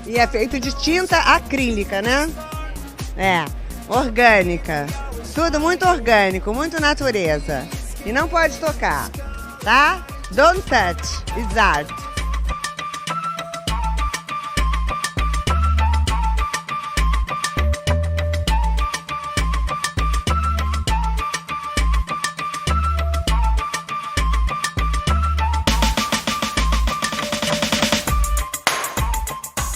E é feito de tinta acrílica, né? É, orgânica. Tudo muito orgânico, muito natureza. E não pode tocar, tá? Don't touch, it's art.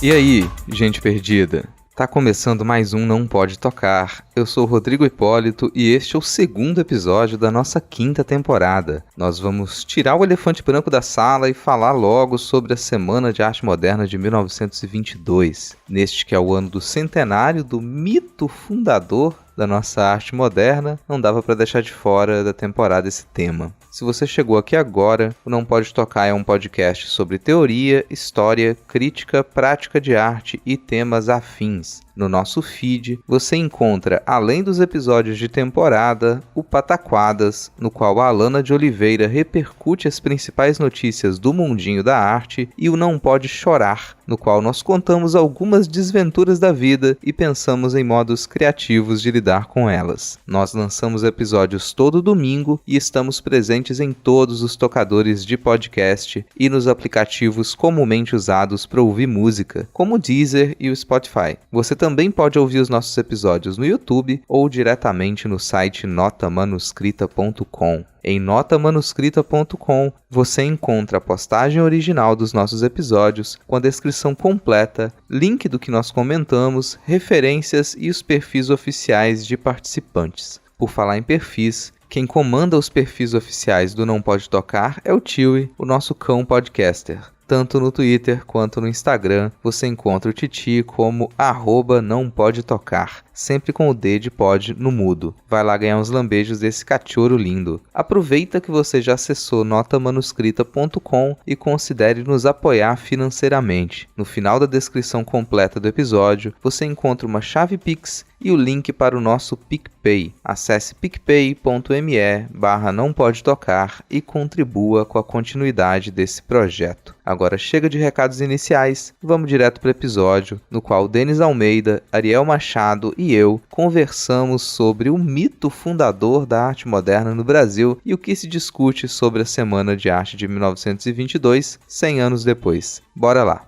E aí, gente perdida? Tá começando mais um Não Pode Tocar. Eu sou o Rodrigo Hipólito e este é o segundo episódio da nossa 5ª temporada. Nós vamos tirar o elefante branco da sala e falar logo sobre a Semana de Arte Moderna de 1922. Neste que é o ano do centenário do mito fundador da nossa arte moderna, não dava para deixar de fora da temporada esse tema. Se você chegou aqui agora, o Não Pode Tocar é um podcast sobre teoria, história, crítica, prática de arte e temas afins. No nosso feed, você encontra, além dos episódios de temporada, o Pataquadas, no qual a Alana de Oliveira repercute as principais notícias do mundinho da arte, e o Não Pode Chorar, no qual nós contamos algumas desventuras da vida e pensamos em modos criativos de lidar com elas. Nós lançamos episódios todo domingo e estamos presentes em todos os tocadores de podcast e nos aplicativos comumente usados para ouvir música, como o Deezer e o Spotify. Você também pode ouvir os nossos episódios no YouTube ou diretamente no site notamanuscrita.com. Em notamanuscrita.com você encontra a postagem original dos nossos episódios com a descrição completa, link do que nós comentamos, referências e os perfis oficiais de participantes. Por falar em perfis, quem comanda os perfis oficiais do Não Pode Tocar é o Tiwi, o nosso cão podcaster. Tanto no Twitter quanto no Instagram, você encontra o Titi como @nãopodetocar, sempre com o D de pod no mudo. Vai lá ganhar uns lambejos desse cachorro lindo. Aproveita que você já acessou notamanuscrita.com e considere nos apoiar financeiramente. No final da descrição completa do episódio, você encontra uma chave Pix e o link para o nosso PicPay. Acesse picpay.me/nãopodetocar e contribua com a continuidade desse projeto. Agora chega de recados iniciais, vamos direto para o episódio, no qual Denis Almeida, Ariel Machado e eu conversamos sobre o mito fundador da arte moderna no Brasil e o que se discute sobre a Semana de Arte de 1922, 100 anos depois. Bora lá!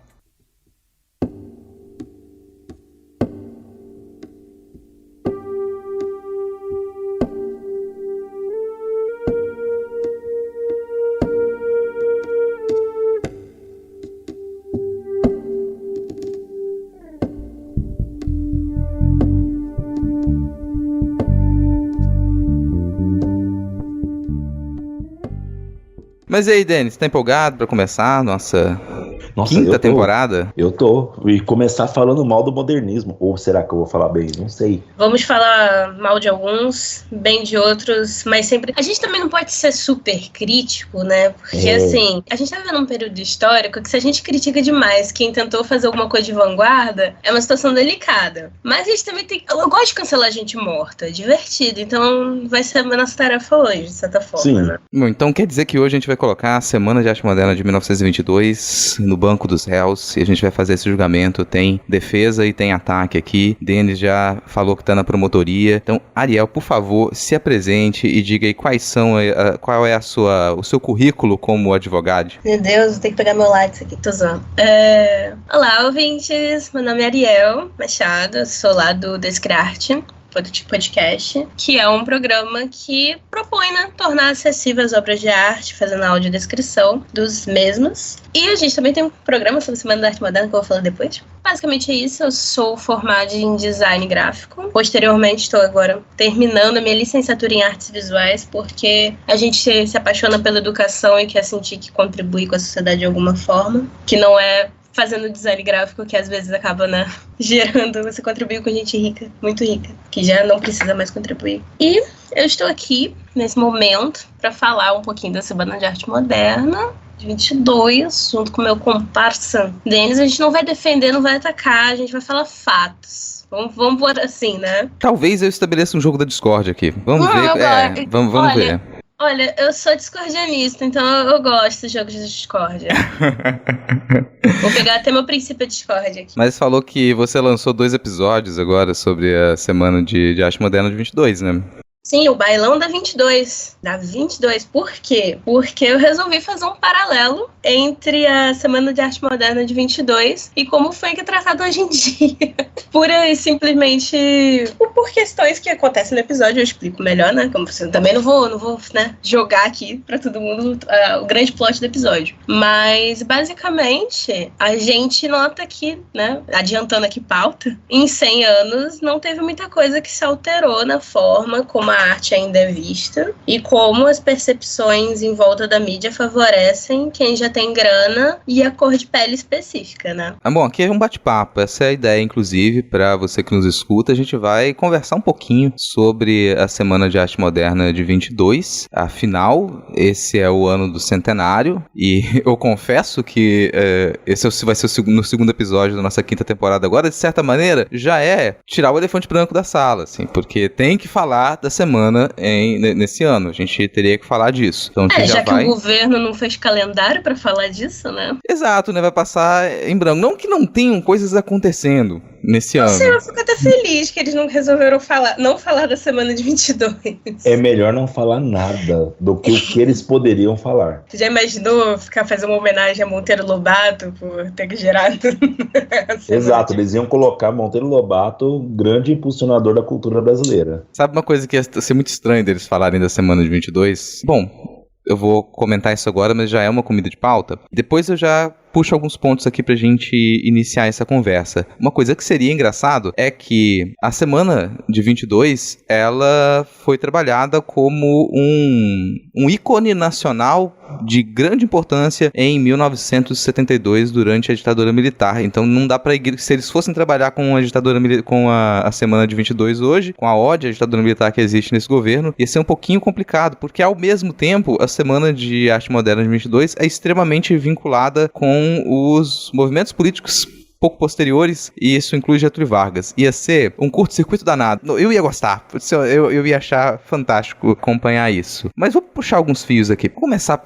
Mas e aí, Denis, tá empolgado pra começar a nossa 5ª temporada? Eu tô. E começar falando mal do modernismo. Ou será que eu vou falar bem? Não sei. Vamos falar mal de alguns, bem de outros, mas sempre... A gente também não pode ser super crítico, né? Porque, assim, a gente tá vivendo um período histórico que se a gente critica demais quem tentou fazer alguma coisa de vanguarda, é uma situação delicada. Mas a gente também tem... Eu gosto de cancelar gente morta, é divertido. Então vai ser a nossa tarefa hoje, de certa forma. Sim. Né? Bom, então quer dizer que hoje a gente vai colocar a Semana de Arte Moderna de 1922 no banco dos réus e a gente vai fazer esse julgamento. Tem defesa e tem ataque aqui. Denis já falou que tá na promotoria. Então, Ariel, por favor, se apresente e diga aí qual é o seu currículo como advogado. Meu Deus, vou ter que pegar meu lápis aqui, tô zoando. Olá, ouvintes, meu nome é Ariel Machado, sou lá do Descriarte Podcast, que é um programa que propõe, né, tornar acessíveis as obras de arte, fazendo a audiodescrição dos mesmos. E a gente também tem um programa sobre a Semana da Arte Moderna, que eu vou falar depois. Basicamente é isso, eu sou formada em design gráfico. Posteriormente estou agora terminando a minha licenciatura em artes visuais, porque a gente se apaixona pela educação e quer sentir que contribui com a sociedade de alguma forma, que não é fazendo design gráfico que às vezes acaba, né, gerando, você contribuiu com gente rica, muito rica, que já não precisa mais contribuir. E eu estou aqui, nesse momento, para falar um pouquinho da Semana de Arte Moderna, de 22, junto com meu comparsa Denis. A gente não vai defender, não vai atacar, a gente vai falar fatos. Vamos por assim, né? Talvez eu estabeleça um jogo da discórdia aqui. Vamos ver. Vamos ver. Olha, eu sou discordianista, então eu gosto de jogos de discórdia. Vou pegar até meu princípio de discórdia aqui. Mas falou que você lançou 2 episódios agora sobre a semana de arte moderna de 22, né? Sim, o bailão da 22. Da 22. Por quê? Porque eu resolvi fazer um paralelo entre a Semana de Arte Moderna de 22 e como foi que é tratado hoje em dia. Pura e simplesmente por questões que acontecem no episódio, eu explico melhor, né? Como você também não vou né, jogar aqui pra todo mundo o grande plot do episódio. Mas, basicamente, a gente nota que, né, adiantando aqui pauta, em 100 anos não teve muita coisa que se alterou na forma como a arte ainda é vista e como as percepções em volta da mídia favorecem quem já tem grana e a cor de pele específica, né? Bom, aqui é um bate-papo, essa é a ideia, inclusive, para você que nos escuta. A gente vai conversar um pouquinho sobre a Semana de Arte Moderna de 22. Afinal, esse é o ano do centenário e eu confesso que esse vai ser no segundo episódio da nossa 5ª temporada agora, de certa maneira, já é tirar o elefante branco da sala, assim, porque tem que falar da semana nesse ano. A gente teria que falar disso. Então, já que o governo não fez calendário pra falar disso, né? Exato, né? Vai passar em branco. Não que não tenham coisas acontecendo nesse ano. Eu fico até feliz que eles não resolveram não falar da semana de 22. É melhor não falar nada do que o que eles poderiam falar. Você já imaginou fazer uma homenagem a Monteiro Lobato por ter que gerar... Exato, eles iam colocar Monteiro Lobato, grande impulsionador da cultura brasileira. Sabe uma coisa que ia ser muito estranho deles falarem da semana de 22? Bom, eu vou comentar isso agora, mas já é uma comida de pauta. Depois eu já puxo alguns pontos aqui pra gente iniciar essa conversa. Uma coisa que seria engraçado é que a semana de 22, ela foi trabalhada como um ícone nacional de grande importância em 1972, durante a ditadura militar. Então não dá pra ir, se eles fossem trabalhar com a ditadura com a semana de 22 hoje, com a ode à ditadura militar que existe nesse governo, ia ser um pouquinho complicado, porque ao mesmo tempo a semana de arte moderna de 22 é extremamente vinculada com os movimentos políticos pouco posteriores, e isso inclui Getúlio Vargas. Ia ser um curto-circuito danado. Eu ia gostar, eu ia achar fantástico acompanhar isso. Mas vou puxar alguns fios aqui. Vou começar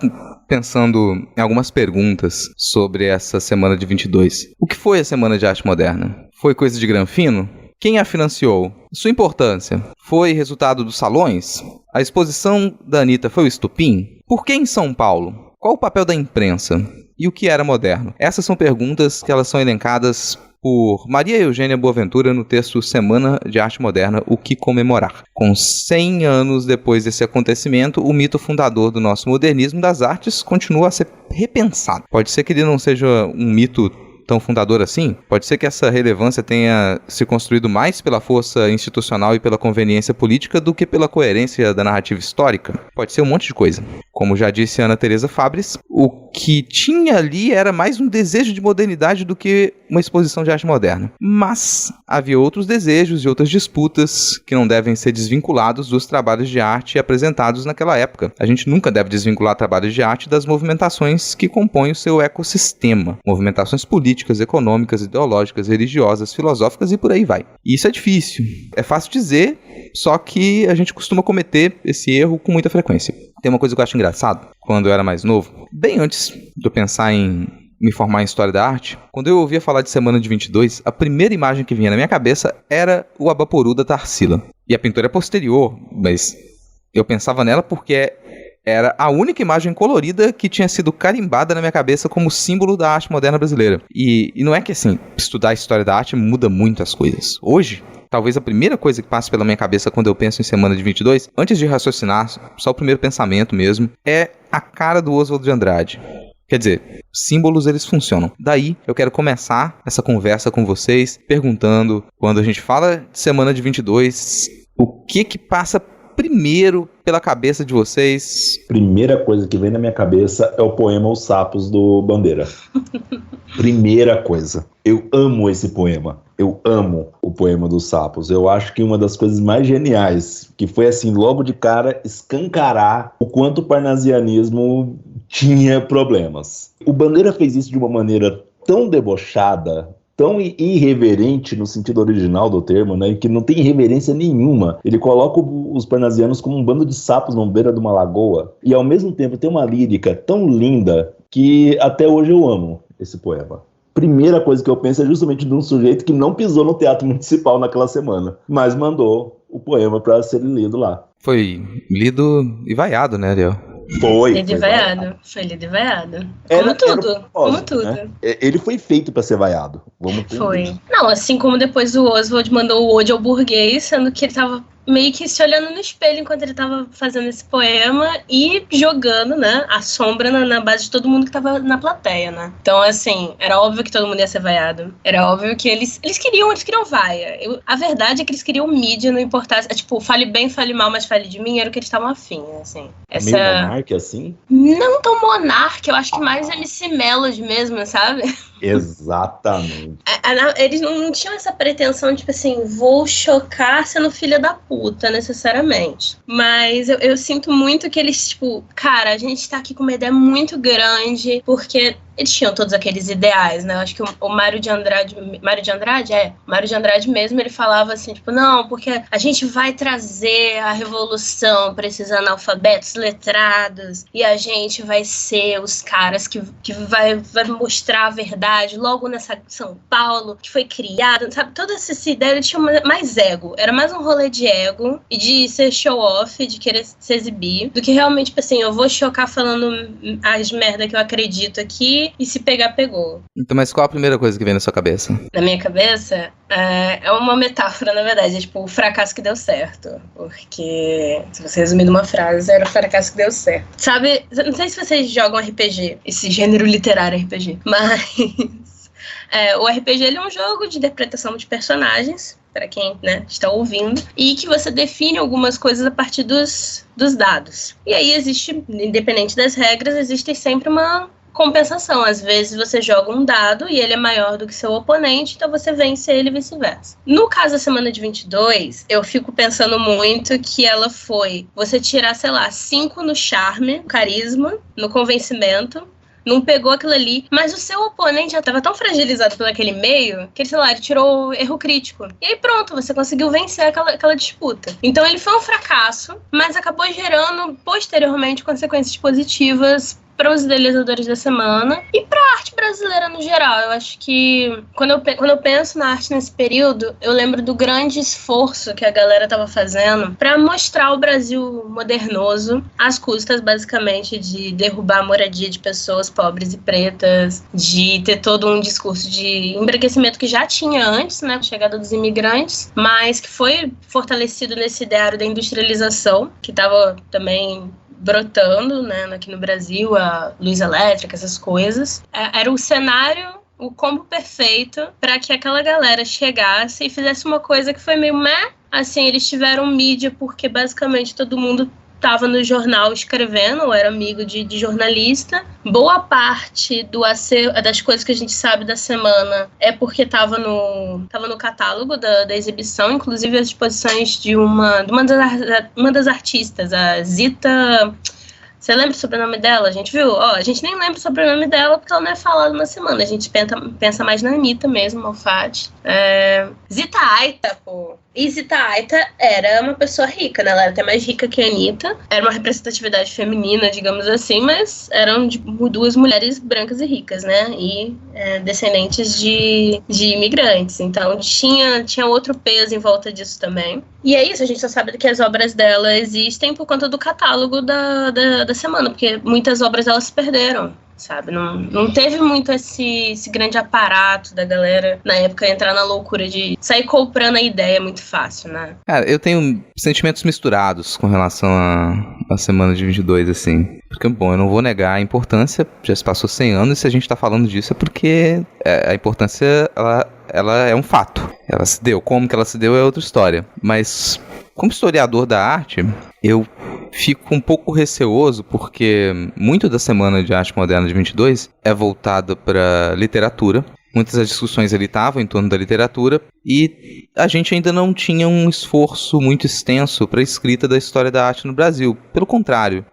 pensando em algumas perguntas sobre essa semana de 22. O que foi a Semana de Arte Moderna? Foi coisa de Granfino? Quem a financiou? Sua importância? Foi resultado dos salões? A exposição da Anitta foi o estupim? Por que em São Paulo? Qual o papel da imprensa? E o que era moderno? Essas são perguntas que elas são elencadas por Maria Eugênia Boaventura no texto Semana de Arte Moderna, O que Comemorar. Com 100 anos depois desse acontecimento, o mito fundador do nosso modernismo das artes continua a ser repensado. Pode ser que ele não seja um mito tão fundador assim? Pode ser que essa relevância tenha se construído mais pela força institucional e pela conveniência política do que pela coerência da narrativa histórica? Pode ser um monte de coisa. Como já disse Ana Teresa Fabres, o que tinha ali era mais um desejo de modernidade do que uma exposição de arte moderna. Mas havia outros desejos e outras disputas que não devem ser desvinculados dos trabalhos de arte apresentados naquela época. A gente nunca deve desvincular trabalhos de arte das movimentações que compõem o seu ecossistema. Movimentações políticas, econômicas, ideológicas, religiosas, filosóficas e por aí vai. E isso é difícil. É fácil dizer, só que a gente costuma cometer esse erro com muita frequência. Tem uma coisa que eu acho engraçado, quando eu era mais novo, bem antes de eu pensar em me formar em História da Arte, quando eu ouvia falar de Semana de 22, a primeira imagem que vinha na minha cabeça era o Abaporu da Tarsila. E a pintura é posterior, mas eu pensava nela porque era a única imagem colorida que tinha sido carimbada na minha cabeça como símbolo da arte moderna brasileira. E não é que, assim, estudar a história da arte muda muito as coisas. Hoje, talvez a primeira coisa que passa pela minha cabeça quando eu penso em Semana de 22, antes de raciocinar, só o primeiro pensamento mesmo, é a cara do Oswald de Andrade. Quer dizer, símbolos eles funcionam. Daí eu quero começar essa conversa com vocês perguntando, quando a gente fala de Semana de 22, o que passa primeiro pela cabeça de vocês? Primeira coisa que vem na minha cabeça é o poema Os Sapos do Bandeira. Primeira coisa. Eu amo esse poema. Eu amo o poema dos sapos. Eu acho que uma das coisas mais geniais, que foi assim, logo de cara, escancarar o quanto o parnasianismo tinha problemas. O Bandeira fez isso de uma maneira tão debochada, tão irreverente no sentido original do termo, né? Que não tem irreverência nenhuma. Ele coloca os parnasianos como um bando de sapos na beira de uma lagoa e ao mesmo tempo tem uma lírica tão linda que até hoje eu amo esse poema. Primeira coisa que eu penso é justamente de um sujeito que não pisou no Teatro Municipal naquela semana, mas mandou o poema para ser lido lá. Foi lido e vaiado, né, Ariel? Foi lido e vaiado. Foi lido e vaiado. Como tudo. Né? Ele foi feito para ser vaiado. Foi. Não, assim como depois o Oswald mandou o Ode ao Burguês, sendo que ele tava meio que se olhando no espelho enquanto ele tava fazendo esse poema e jogando, né, a sombra na base de todo mundo que tava na plateia, né? Então, assim, era óbvio que todo mundo ia ser vaiado. Era óbvio que eles queriam vaia. A verdade é que eles queriam mídia, não importasse. Tipo, fale bem, fale mal, mas fale de mim, era o que eles estavam afim, assim. Meio monarca, assim? Não tão monarca, eu acho que mais MC Melody mesmo, sabe? Exatamente. Eles não tinham essa pretensão de, tipo assim, vou chocar sendo filha da puta, necessariamente. Mas eu sinto muito que eles, tipo, cara, a gente tá aqui com uma ideia muito grande, porque eles tinham todos aqueles ideais, né? Eu acho que o Mário de Andrade mesmo, ele falava assim, tipo, não, porque a gente vai trazer a revolução para esses analfabetos letrados e a gente vai ser os caras que vai mostrar a verdade logo nessa São Paulo que foi criada, sabe? Toda essa ideia, ele tinha mais ego. Era mais um rolê de ego e de ser show-off, de querer se exibir, do que realmente, tipo assim, eu vou chocar falando as merda que eu acredito aqui e se pegar, pegou. Então, mas qual a primeira coisa que vem na sua cabeça? Na minha cabeça, é uma metáfora, na verdade. É tipo o fracasso que deu certo. Porque, se você resumir numa frase, era o fracasso que deu certo. Sabe, não sei se vocês jogam RPG, esse gênero literário RPG, mas o RPG ele é um jogo de interpretação de personagens, para quem, né, está ouvindo, e que você define algumas coisas a partir dos dados. E aí existe, independente das regras, existe sempre uma compensação. Às vezes você joga um dado e ele é maior do que seu oponente, então você vence ele e vice-versa. No caso da semana de 22, eu fico pensando muito que ela foi você tirar, sei lá, 5 no charme, no carisma, no convencimento, não pegou aquilo ali, mas o seu oponente já estava tão fragilizado pelo aquele meio que ele, sei lá, ele tirou o erro crítico. E aí pronto, você conseguiu vencer aquela disputa. Então ele foi um fracasso, mas acabou gerando posteriormente consequências positivas para os idealizadores da semana e para a arte brasileira no geral. Eu acho que quando eu penso na arte nesse período, eu lembro do grande esforço que a galera estava fazendo para mostrar o Brasil modernoso, às custas basicamente de derrubar a moradia de pessoas pobres e pretas, de ter todo um discurso de embranquecimento que já tinha antes, né, com a chegada dos imigrantes, mas que foi fortalecido nesse ideário da industrialização, que estava também brotando, né, aqui no Brasil, a luz elétrica, essas coisas. Era o cenário, o combo perfeito para que aquela galera chegasse e fizesse uma coisa que foi meio meh. Assim, eles tiveram mídia porque basicamente todo mundo estava no jornal escrevendo, ou era amigo de jornalista. Boa parte das coisas que a gente sabe da semana é porque estava no catálogo da exibição, inclusive as exposições de uma das artistas, a Zita. Você lembra o sobrenome dela? A gente viu? A gente nem lembra o sobrenome dela porque ela não é falada na semana. A gente pensa mais na Anitta mesmo, Malfatti. Zita Aita, pô. E Zita Aita era uma pessoa rica, né? Ela era até mais rica que a Anitta. Era uma representatividade feminina, digamos assim, mas eram duas mulheres brancas e ricas, né? E descendentes de imigrantes. Então tinha outro peso em volta disso também. E é isso, a gente só sabe que as obras dela existem por conta do catálogo da semana, porque muitas obras elas se perderam, sabe? Não teve muito esse grande aparato da galera na época entrar na loucura de sair comprando a ideia muito fácil, né? Cara, eu tenho sentimentos misturados com relação à semana de 22, assim. Porque, bom, eu não vou negar a importância, já se passou 100 anos e se a gente tá falando disso é porque a importância, ela é um fato. Ela se deu. Como que ela se deu é outra história. Mas, como historiador da arte, eu fico um pouco receoso porque muito da Semana de Arte Moderna de 22 é voltada para literatura. muitas das discussões ali estavam em torno da literatura, e a gente ainda não tinha um esforço muito extenso para a escrita da história da arte no Brasil. Pelo contrário,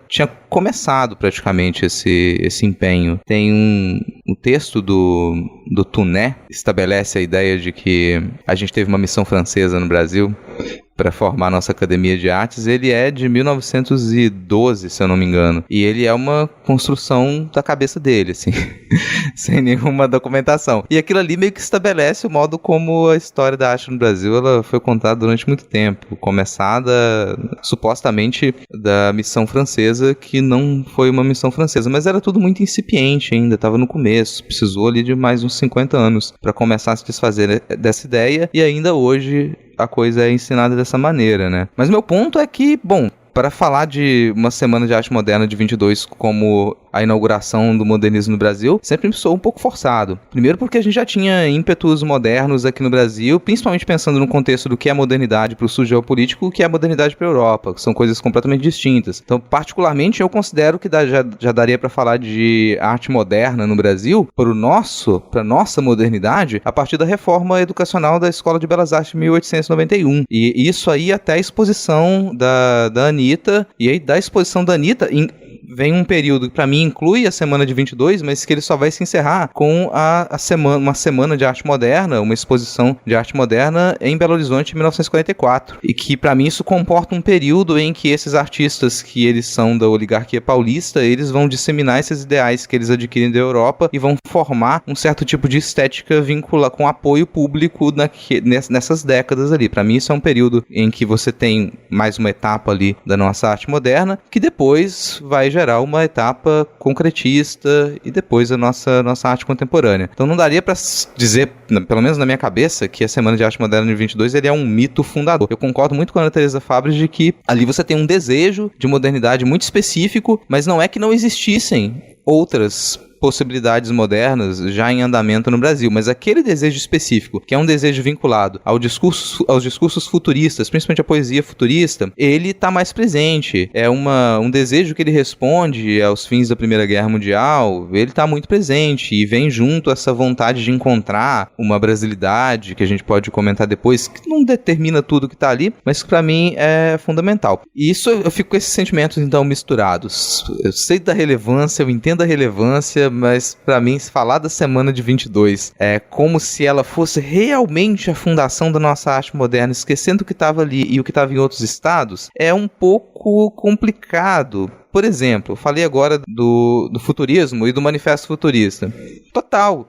tinha começado praticamente esse empenho. Tem um texto do Tuné, estabelece a ideia de que a gente teve uma missão francesa no Brasil para formar a nossa Academia de Artes. Ele é de 1912, se eu não me engano. E ele é uma construção da cabeça dele, assim, sem nenhuma documentação. E aquilo ali meio que estabelece o modo como a história da arte no Brasil ela foi contada durante muito tempo. Começada, supostamente, da missão francesa, que não foi uma missão francesa. Mas era tudo muito incipiente ainda, estava no começo. Precisou ali de mais uns 50 anos para começar a se desfazer dessa ideia. E ainda hoje a coisa é ensinada dessa maneira, né? Mas meu ponto é que, bom, para falar de uma Semana de Arte Moderna de 22 como a inauguração do modernismo no Brasil, sempre me soou um pouco forçado. Primeiro porque a gente já tinha ímpetos modernos aqui no Brasil, principalmente pensando no contexto do que é a modernidade para o sul geopolítico e o que é a modernidade para a Europa, que são coisas completamente distintas. Então, particularmente, eu considero que já daria para falar de arte moderna no Brasil, para nossa modernidade, a partir da reforma educacional da Escola de Belas Artes de 1891. E isso aí até a exposição da Anitta, e aí da exposição da Anitta vem um período que pra mim inclui a Semana de 22, mas que ele só vai se encerrar com uma semana de arte moderna, uma exposição de arte moderna em Belo Horizonte em 1944. E que pra mim isso comporta um período em que esses artistas, que eles são da oligarquia paulista, eles vão disseminar esses ideais que eles adquirem da Europa e vão formar um certo tipo de estética vinculada com apoio público nessas décadas ali. Pra mim isso é um período em que você tem mais uma etapa ali da nossa arte moderna, que depois vai gerar uma etapa concretista e depois a nossa arte contemporânea. Então não daria para dizer, pelo menos na minha cabeça, que a Semana de Arte Moderna de 22 ele é um mito fundador. Eu concordo muito com a Ana Teresa Fabres de que ali você tem um desejo de modernidade muito específico, mas não é que não existissem outras possibilidades modernas já em andamento no Brasil, mas aquele desejo específico, que é um desejo vinculado aos discursos futuristas, principalmente a poesia futurista, ele está mais presente. É um desejo que ele responde aos fins da Primeira Guerra Mundial, ele está muito presente e vem junto essa vontade de encontrar uma brasilidade, que a gente pode comentar depois, que não determina tudo que está ali, mas que para mim é fundamental. E isso eu fico com esses sentimentos então misturados. Eu sei da relevância, eu entendo a relevância, mas pra mim, se falar da Semana de 22 é como se ela fosse realmente a fundação da nossa arte moderna, esquecendo o que estava ali e o que estava em outros estados, é um pouco complicado. Por exemplo, eu falei agora do futurismo e do Manifesto Futurista. Total.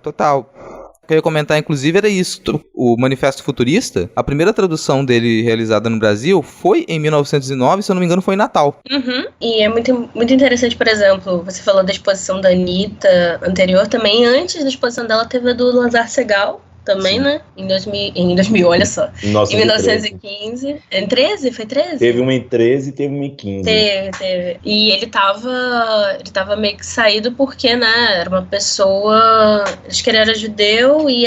O que eu ia comentar, inclusive, era isso. O Manifesto Futurista, a primeira tradução dele realizada no Brasil foi em 1909, se eu não me engano, foi em Natal. Uhum. E é muito, muito interessante, por exemplo, você falou da exposição da Anitta anterior também. Antes da exposição dela, teve a do Lazar Segal também, sim, né? Em 2000, olha só. Em 1915. Em 13? Foi 13? Teve uma em 13 e teve uma em 15. Teve. E ele tava meio que saído porque, né, era uma pessoa, acho que ele era judeu e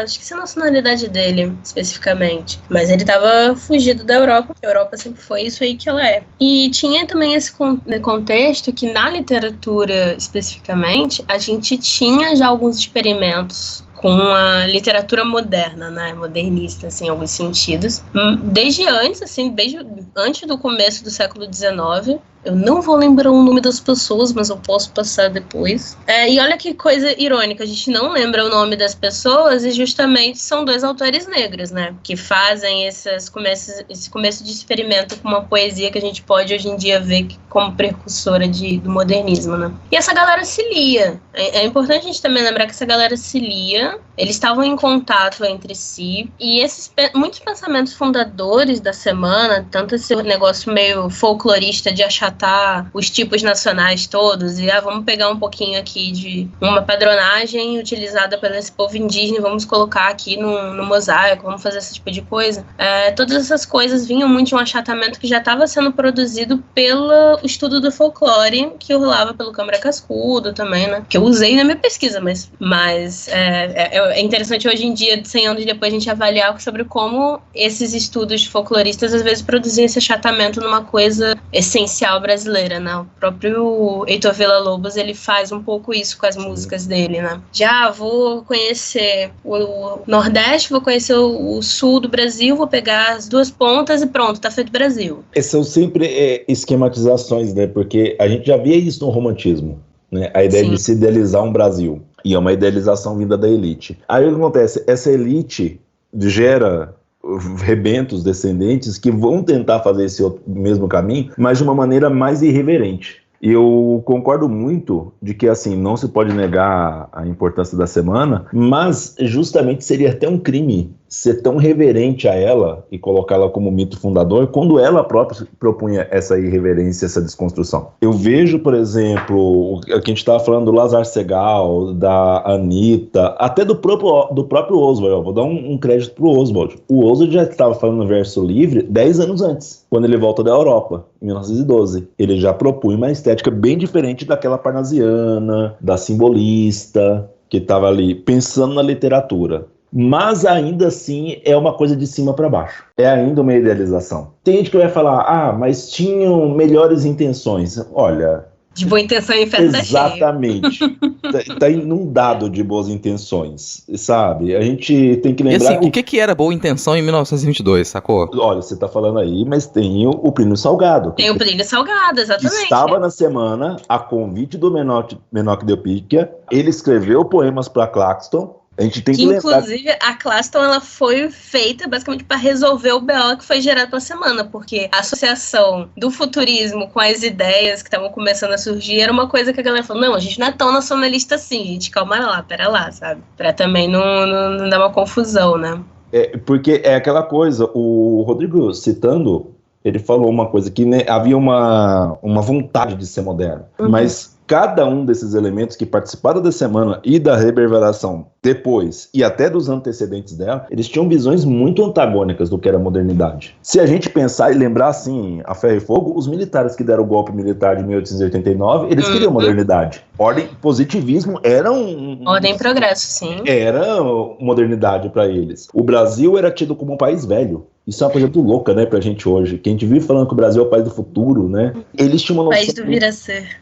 esqueci a nacionalidade dele, especificamente. Mas ele tava fugido da Europa, porque a Europa sempre foi isso aí que ela é. E tinha também esse contexto que na literatura, especificamente, a gente tinha já alguns experimentos com a literatura moderna, né, modernista, assim, em alguns sentidos. Desde antes do começo do século XIX, eu não vou lembrar o nome das pessoas, mas eu posso passar depois. E olha que coisa irônica, a gente não lembra o nome das pessoas e justamente são dois autores negros, né, que fazem esse começo de experimento com uma poesia que a gente pode hoje em dia ver como precursora do modernismo, né. E essa galera se lia. É importante a gente também lembrar que essa galera se lia, eles estavam em contato entre si, e muitos pensamentos fundadores da semana, tanto esse negócio meio folclorista de achatar os tipos nacionais todos, e vamos pegar um pouquinho aqui de uma padronagem utilizada pelo esse povo indígena e vamos colocar aqui no mosaico, vamos fazer esse tipo de coisa. Todas essas coisas vinham muito de um achatamento que já estava sendo produzido pelo estudo do folclore, que rolava pelo Câmara Cascudo também, né, que eu usei na minha pesquisa, mas é interessante hoje em dia, 100 anos depois, a gente avaliar sobre como esses estudos folcloristas às vezes produziam esse achatamento numa coisa essencial cultural brasileira, né? O próprio Heitor Villa-Lobos, ele faz um pouco isso com as músicas dele, né? Já vou conhecer o Nordeste, vou conhecer o Sul do Brasil, vou pegar as duas pontas e pronto, tá feito Brasil. Essas são sempre esquematizações, né? Porque a gente já via isso no romantismo, né? A ideia de se idealizar um Brasil. E é uma idealização vinda da elite. Aí o que acontece? Essa elite gera rebentos descendentes que vão tentar fazer esse mesmo caminho, mas de uma maneira mais irreverente. E eu concordo muito de que, assim, não se pode negar a importância da semana, mas justamente seria até um crime ser tão reverente a ela e colocá-la como mito fundador quando ela própria propunha essa irreverência, essa desconstrução. Eu vejo, por exemplo, que a gente estava falando do Lázaro Segall, da Anitta, até do próprio Oswald. Eu vou dar um crédito pro Oswald. O Oswald já estava falando no Verso Livre 10 anos antes, quando ele volta da Europa, em 1912. Ele já propunha uma estética bem diferente daquela parnasiana, da simbolista, que estava ali pensando na literatura. Mas ainda assim é uma coisa de cima para baixo. É ainda uma idealização. Tem gente que vai falar, mas tinham melhores intenções. Olha... De boa intenção em festa cheia. Exatamente. Tá inundado de boas intenções, sabe? A gente tem que lembrar... E assim, o que era boa intenção em 1922, sacou? Olha, você tá falando aí, mas tem o Plínio Salgado. Tem o Plínio Salgado, exatamente. Estava na semana, a convite do Menoque de Opíquia, ele escreveu poemas para Claxton. A gente tem que lembrar... Inclusive, a Claxton, ela foi feita basicamente para resolver o BO que foi gerado pela semana, porque a associação do futurismo com as ideias que estavam começando a surgir era uma coisa que a galera falou, não, a gente não é tão nacionalista assim, gente, calma lá, pera lá, sabe? Pra também não dar uma confusão, né? Porque é aquela coisa, o Rodrigo citando, ele falou uma coisa que, né, havia uma vontade de ser moderno, mas... Cada um desses elementos que participaram da semana e da reverberação depois e até dos antecedentes dela, eles tinham visões muito antagônicas do que era a modernidade. Se a gente pensar e lembrar assim, a ferro e fogo, os militares que deram o golpe militar de 1889, eles queriam modernidade. Ordem, positivismo era Ordem e progresso, sim. Era modernidade para eles. O Brasil era tido como um país velho. Isso é uma coisa muito louca, né, pra gente hoje. Que a gente vive falando que o Brasil é o país do futuro, né? Eles tinham uma noção... País do vir a ser.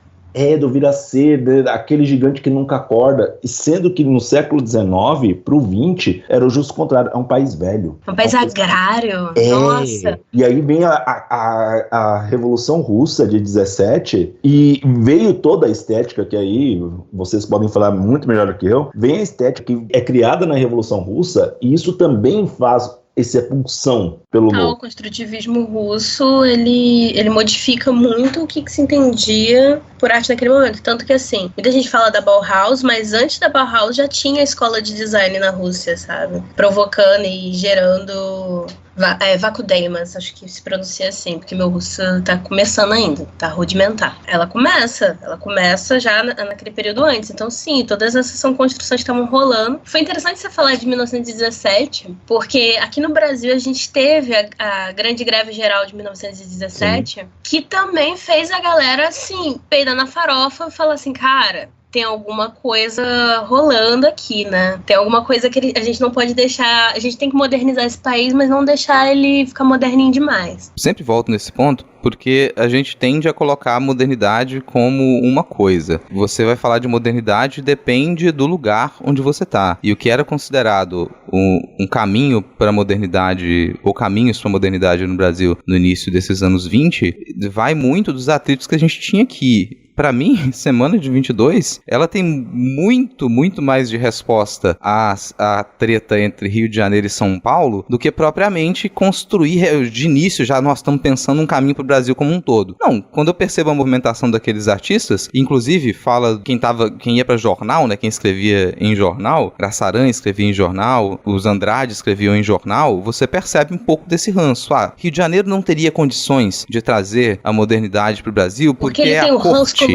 Do vir a ser, aquele gigante que nunca acorda, e sendo que no século XIX pro XX era o justo contrário, é um país velho. Um país agrário, nossa. E aí vem a Revolução Russa de 17 e veio toda a estética, que aí vocês podem falar muito melhor do que eu, vem a estética que é criada na Revolução Russa e isso também faz essa pulsão pelo novo. O construtivismo russo, ele modifica muito o que se entendia por arte naquele momento. Tanto que, assim, muita gente fala da Bauhaus, mas antes da Bauhaus já tinha a escola de design na Rússia, sabe? Provocando e gerando... Vakudeimas, acho que se pronuncia assim, porque meu russo tá começando ainda, tá rudimentar. Ela começa já naquele período antes. Então, sim, todas essas são construções que estavam rolando. Foi interessante você falar de 1917, porque aqui no Brasil a gente teve a Grande Greve Geral de 1917, sim, que também fez a galera, assim, peidar na farofa e falar assim, cara... Tem alguma coisa rolando aqui, né? Tem alguma coisa que a gente não pode deixar... A gente tem que modernizar esse país, mas não deixar ele ficar moderninho demais. Sempre volto nesse ponto, porque a gente tende a colocar a modernidade como uma coisa. Você vai falar de modernidade, depende do lugar onde você está. E o que era considerado um caminho para a modernidade, ou caminhos para a modernidade no Brasil no início desses anos 20, vai muito dos atritos que a gente tinha aqui. Pra mim, semana de 22, ela tem muito, muito mais de resposta à treta entre Rio de Janeiro e São Paulo do que propriamente construir de início, já nós estamos pensando um caminho pro Brasil como um todo. Não, quando eu percebo a movimentação daqueles artistas, inclusive fala quem ia pra jornal, né, quem escrevia em jornal, Graçaran escrevia em jornal, os Andrade escreviam em jornal, você percebe um pouco desse ranço. Rio de Janeiro não teria condições de trazer a modernidade pro Brasil porque ele tem o ranço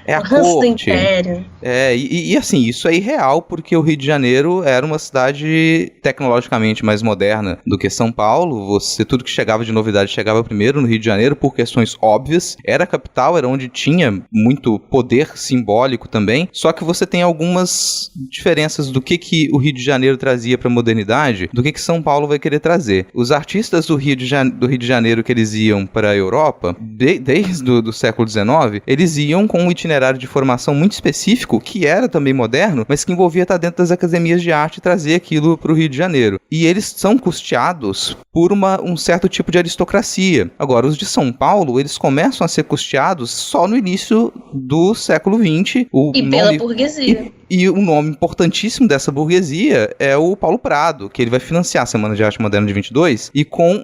É a o ranço do corte. império. E assim, isso é irreal porque o Rio de Janeiro era uma cidade tecnologicamente mais moderna do que São Paulo. Tudo que chegava de novidade chegava primeiro no Rio de Janeiro por questões óbvias. Era a capital, era onde tinha muito poder simbólico também. Só que você tem algumas diferenças do que o Rio de Janeiro trazia para a modernidade, do que São Paulo vai querer trazer. Os artistas do Rio de Janeiro que eles iam para a Europa, desde do século XIX, eles iam com um itinerário de formação muito específico, que era também moderno, mas que envolvia estar dentro das academias de arte e trazer aquilo para o Rio de Janeiro. E eles são custeados por um certo tipo de aristocracia. Agora, os de São Paulo, eles começam a ser custeados só no início do século XX. Pela burguesia. E um nome importantíssimo dessa burguesia é o Paulo Prado, que ele vai financiar a Semana de Arte Moderna de 22 e com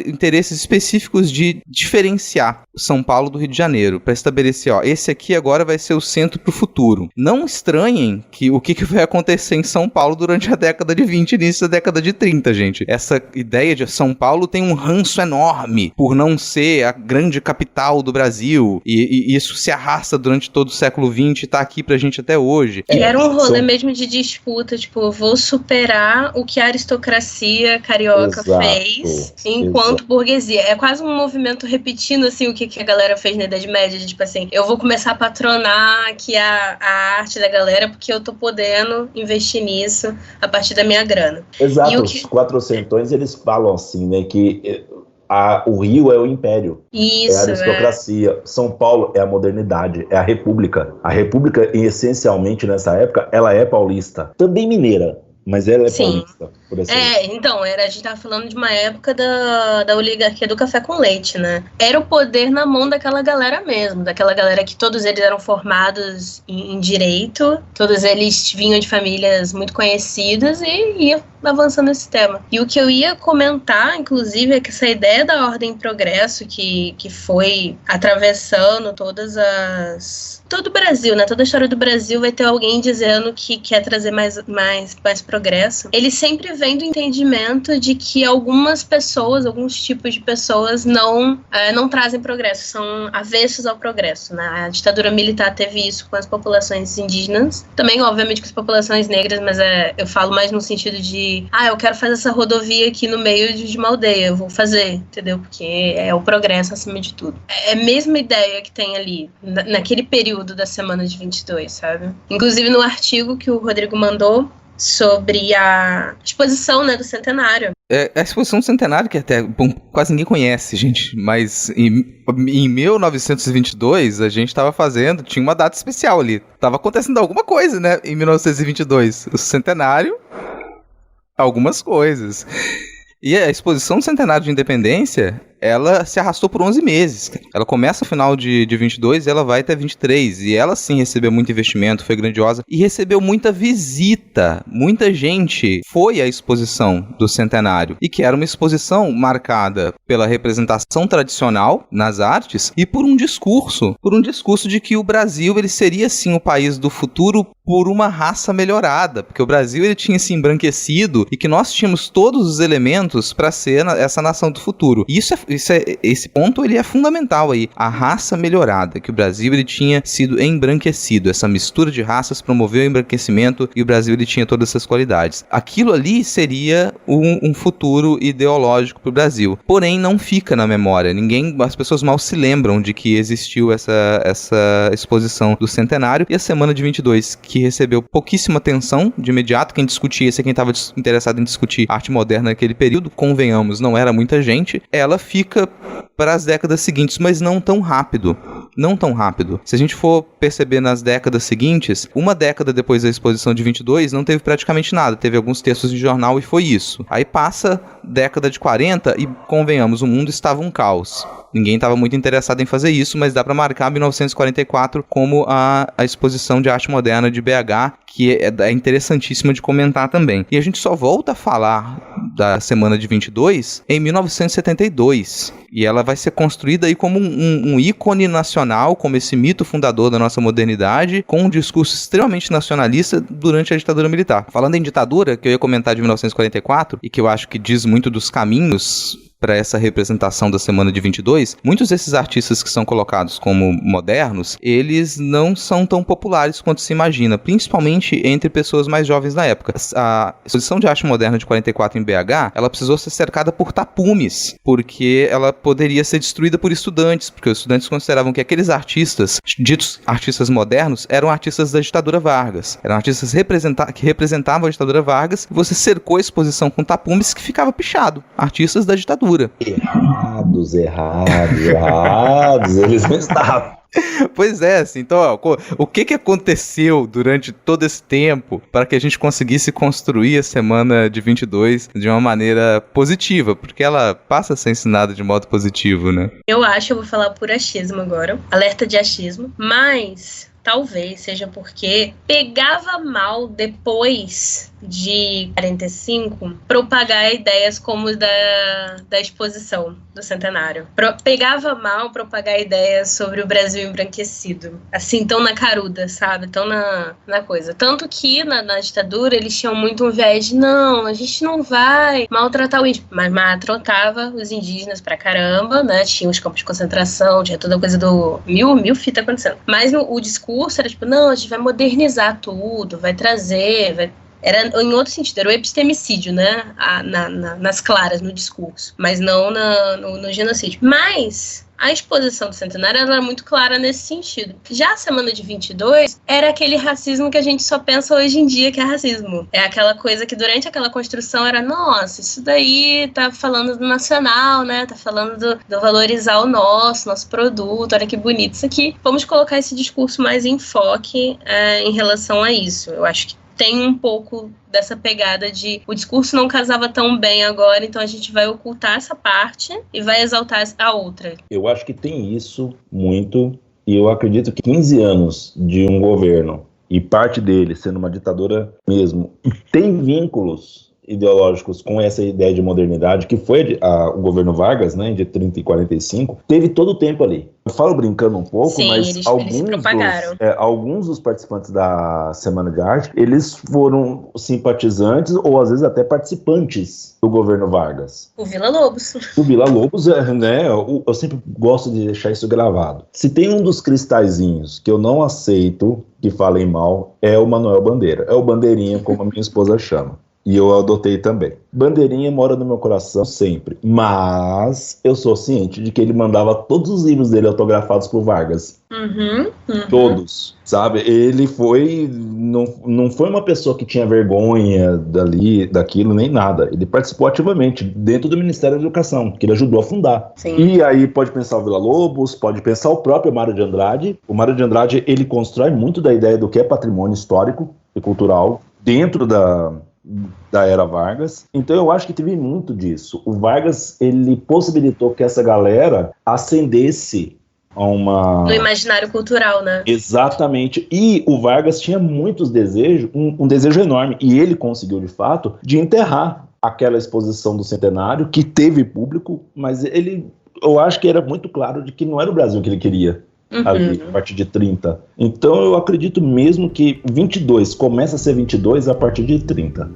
interesses específicos de diferenciar São Paulo do Rio de Janeiro, para estabelecer, esse aqui agora vai ser o centro para o futuro. Não estranhem o que vai acontecer em São Paulo durante a década de 20 e início da década de 30, gente. Essa ideia de São Paulo tem um ranço enorme por não ser a grande capital do Brasil, e isso se arrasta durante todo o século XX e tá aqui pra gente até hoje. Era um rolê mesmo de disputa, tipo, vou superar o que a aristocracia carioca fez enquanto burguesia. É quase um movimento repetindo, assim, o que a galera fez na Idade Média, de, tipo assim, eu vou começar a patronar aqui a arte da galera porque eu tô podendo investir nisso a partir da minha grana. Exato, os quatrocentões, eles falam assim, né, que o Rio é o império, isso, é a aristocracia. São Paulo é a modernidade, é a república. A república, essencialmente, nessa época, ela é paulista. Também mineira, mas ela é paulista. Por assim. Então, a gente tava falando de uma época da oligarquia do café com leite, né? Era o poder na mão daquela galera mesmo, daquela galera que todos eles eram formados em direito, todos eles vinham de famílias muito conhecidas e ia avançando nesse tema. E o que eu ia comentar, inclusive, é que essa ideia da ordem e progresso que foi atravessando todo o Brasil, né? Toda a história do Brasil vai ter alguém dizendo que quer trazer mais progresso. Ele sempre vem do entendimento de que algumas pessoas, alguns tipos de pessoas não trazem progresso, são avessos ao progresso, né? A ditadura militar teve isso com as populações indígenas, também, obviamente, com as populações negras, mas eu falo mais no sentido de eu quero fazer essa rodovia aqui no meio de uma aldeia, eu vou fazer, entendeu? Porque é o progresso acima de tudo. É a mesma ideia que tem ali, naquele período da semana de 22, sabe? Inclusive no artigo que o Rodrigo mandou sobre a exposição, né, do centenário. A exposição do centenário, que até quase ninguém conhece, gente, mas em 1922 a gente tinha uma data especial ali. Tava acontecendo alguma coisa, né, em 1922. O centenário, algumas coisas. E a exposição do centenário de independência, ela se arrastou por 11 meses. Ela começa no final de 22 e ela vai até 23. E ela sim recebeu muito investimento, foi grandiosa. E recebeu muita visita. Muita gente foi à exposição do centenário. E que era uma exposição marcada pela representação tradicional nas artes e por um discurso. Por um discurso de que o Brasil ele seria sim o país do futuro por uma raça melhorada. Porque o Brasil ele tinha se embranquecido e que nós tínhamos todos os elementos para ser essa nação do futuro. E esse ponto ele é fundamental aí. A raça melhorada, que o Brasil ele tinha sido embranquecido. Essa mistura de raças promoveu o embranquecimento e o Brasil ele tinha todas essas qualidades. Aquilo ali seria um futuro ideológico para o Brasil. Porém, não fica na memória. As pessoas mal se lembram de que existiu essa exposição do centenário. E a semana de 22, que recebeu pouquíssima atenção de imediato. Quem discutia, quem estava interessado em discutir arte moderna naquele período, convenhamos, não era muita gente. Ela fica para as décadas seguintes, mas não tão rápido. Não tão rápido. Se a gente for perceber nas décadas seguintes, uma década depois da exposição de 22, não teve praticamente nada. Teve alguns textos de jornal e foi isso. Aí passa década de 40 e, convenhamos, o mundo estava um caos. Ninguém estava muito interessado em fazer isso, mas dá para marcar 1944 como a exposição de arte moderna de BH, que é interessantíssima de comentar também. E a gente só volta a falar da semana de 22 em 1972. E ela vai ser construída aí como um ícone nacional, como esse mito fundador da nossa modernidade, com um discurso extremamente nacionalista durante a ditadura militar. Falando em ditadura, que eu ia comentar de 1944, e que eu acho que diz muito dos caminhos para essa representação da semana de 22, muitos desses artistas que são colocados como modernos, eles não são tão populares quanto se imagina, principalmente entre pessoas mais jovens na época. A exposição de arte moderna de 44 em BH, ela precisou ser cercada por tapumes, porque ela poderia ser destruída por estudantes, porque os estudantes consideravam que aqueles artistas, ditos artistas modernos, eram artistas da ditadura Vargas, eram artistas que representavam a ditadura Vargas, e você cercou a exposição com tapumes que ficava pichado, artistas da ditadura. Errados, eles não estavam. Pois é, assim, então, ó, o que aconteceu durante todo esse tempo para que a gente conseguisse construir a semana de 22 de uma maneira positiva? Porque ela passa a ser ensinada de modo positivo, né? Eu vou falar por achismo agora, alerta de achismo, mas talvez seja porque pegava mal depois de 45 propagar ideias como da exposição do centenário. Pegava mal propagar ideias sobre o Brasil embranquecido. Assim, tão na caruda, sabe? Tão na coisa. Tanto que na ditadura eles tinham muito um viés de não, a gente não vai maltratar o índio. Mas maltratava os indígenas pra caramba, né? Tinha os campos de concentração, tinha toda a coisa do mil fitas acontecendo. Mas o discurso era tipo, não, a gente vai modernizar tudo, vai trazer, Era em outro sentido, era o epistemicídio, né? Nas claras, no discurso, mas não no genocídio. Mas a exposição do centenário era muito clara nesse sentido. Já a semana de 22 era aquele racismo que a gente só pensa hoje em dia que é racismo. É aquela coisa que durante aquela construção era, nossa, isso daí tá falando do nacional, né? Tá falando do valorizar o nosso produto, olha que bonito isso aqui. Vamos colocar esse discurso mais em enfoque em relação a isso. Eu acho que tem um pouco dessa pegada de o discurso não casava tão bem agora, então a gente vai ocultar essa parte e vai exaltar a outra. Eu acho que tem isso muito, e eu acredito que 15 anos de um governo, e parte dele sendo uma ditadura mesmo, tem vínculos ideológicos com essa ideia de modernidade, que foi o governo Vargas, né, de 30 e 45, teve todo o tempo ali. Eu falo brincando um pouco, sim, mas eles se propagaram. Alguns dos participantes da Semana de Arte, eles foram simpatizantes ou às vezes até participantes do governo Vargas. O Villa-Lobos. O Villa-Lobos, né, eu sempre gosto de deixar isso gravado. Se tem um dos cristalzinhos que eu não aceito que falem mal, é o Manuel Bandeira. É o Bandeirinha, como a minha esposa chama. E eu adotei também. Bandeirinha mora no meu coração sempre. Mas eu sou ciente de que ele mandava todos os livros dele autografados por Vargas. Uhum. Todos, sabe? Ele foi... Não foi uma pessoa que tinha vergonha daquilo, nem nada. Ele participou ativamente dentro do Ministério da Educação, que ele ajudou a fundar. Sim. E aí pode pensar o Villa-Lobos, pode pensar o próprio Mário de Andrade. O Mário de Andrade, ele constrói muito da ideia do que é patrimônio histórico e cultural dentro da era Vargas. Então eu acho que teve muito disso. O Vargas, ele possibilitou que essa galera ascendesse a uma... no imaginário cultural, né? Exatamente. E o Vargas tinha muitos desejos, um desejo enorme, e ele conseguiu de fato, de enterrar aquela exposição do centenário, que teve público, mas eu acho que era muito claro de que não era o Brasil que ele queria. Ali, a partir de 30. Então eu acredito mesmo que 22 começa a ser 22 a partir de 30.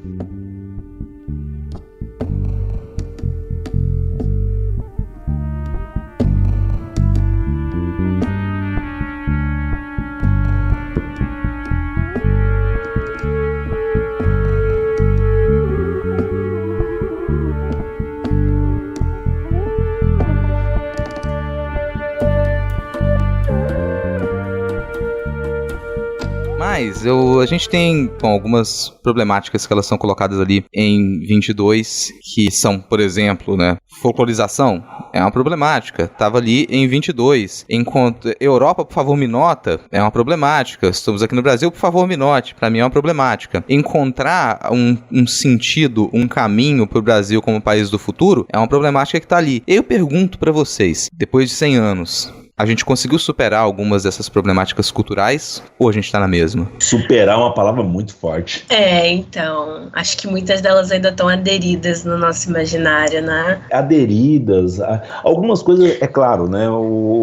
Mas a gente tem algumas problemáticas que elas são colocadas ali em 22, que são, por exemplo, né, folclorização é uma problemática, estava ali em 22. Enquanto Europa, por favor, me nota, é uma problemática. Estamos aqui no Brasil, por favor, me note, para mim é uma problemática. Encontrar um sentido, um caminho para o Brasil como país do futuro é uma problemática que está ali. Eu pergunto para vocês, depois de 100 anos... a gente conseguiu superar algumas dessas problemáticas culturais ou a gente tá na mesma? Superar é uma palavra muito forte. Então, acho que muitas delas ainda estão aderidas no nosso imaginário, né? Aderidas, algumas coisas, é claro, né?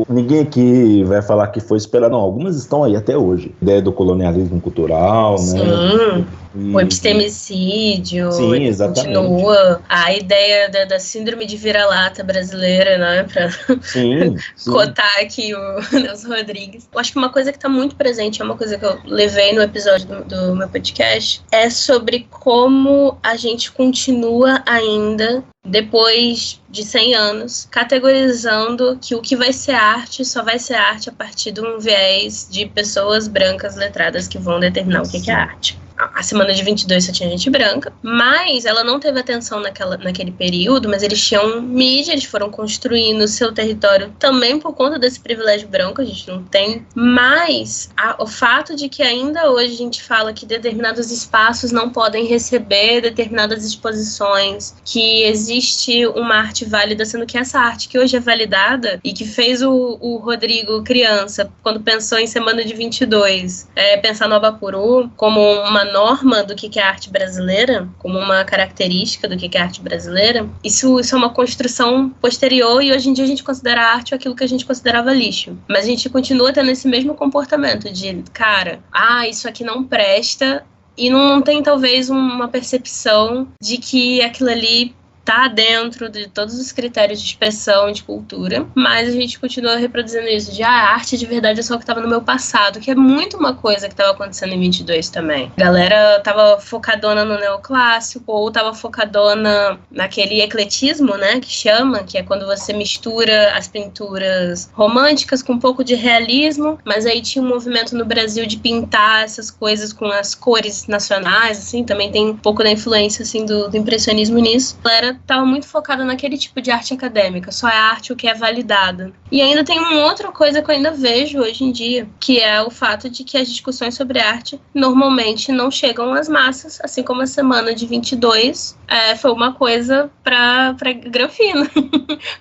Ninguém aqui vai falar que foi superar, não, algumas estão aí até hoje. A ideia do colonialismo cultural, sim, né? O epistemicídio, Sim, ele exatamente. continua. A ideia da síndrome de vira-lata brasileira, né? Pra Sim. cotar aqui o Nelson Rodrigues. Eu acho que uma coisa que tá muito presente, é uma coisa que eu levei no episódio do meu podcast, é sobre como a gente continua ainda, depois de 100 anos, categorizando que o que vai ser arte só vai ser arte a partir de um viés de pessoas brancas letradas que vão determinar o que é arte. A semana de 22 só tinha gente branca, mas ela não teve atenção naquele período, mas eles tinham mídia, eles foram construindo o seu território também por conta desse privilégio branco, a gente não tem, mas o fato de que ainda hoje a gente fala que determinados espaços não podem receber determinadas exposições, que existe uma arte válida, sendo que essa arte que hoje é validada e que fez o Rodrigo criança, quando pensou em semana de 22, pensar no Abapuru como uma norma do que é a arte brasileira, como uma característica do que é a arte brasileira, isso é uma construção posterior e hoje em dia a gente considera arte aquilo que a gente considerava lixo. Mas a gente continua tendo esse mesmo comportamento de, cara, isso aqui não presta, e não tem talvez uma percepção de que aquilo ali tá dentro de todos os critérios de expressão e de cultura, mas a gente continua reproduzindo isso de a arte de verdade é só o que estava no meu passado, que é muito uma coisa que estava acontecendo em 22 também. A galera tava focadona no neoclássico, ou tava focadona naquele ecletismo, né, que chama, que é quando você mistura as pinturas românticas com um pouco de realismo, mas aí tinha um movimento no Brasil de pintar essas coisas com as cores nacionais, assim, também tem um pouco da influência, assim, do impressionismo nisso. A galera estava muito focada naquele tipo de arte acadêmica, só é arte o que é validado. E ainda tem uma outra coisa que eu ainda vejo hoje em dia, que é o fato de que as discussões sobre arte normalmente não chegam às massas, assim como a semana de 22 foi uma coisa para Granfino,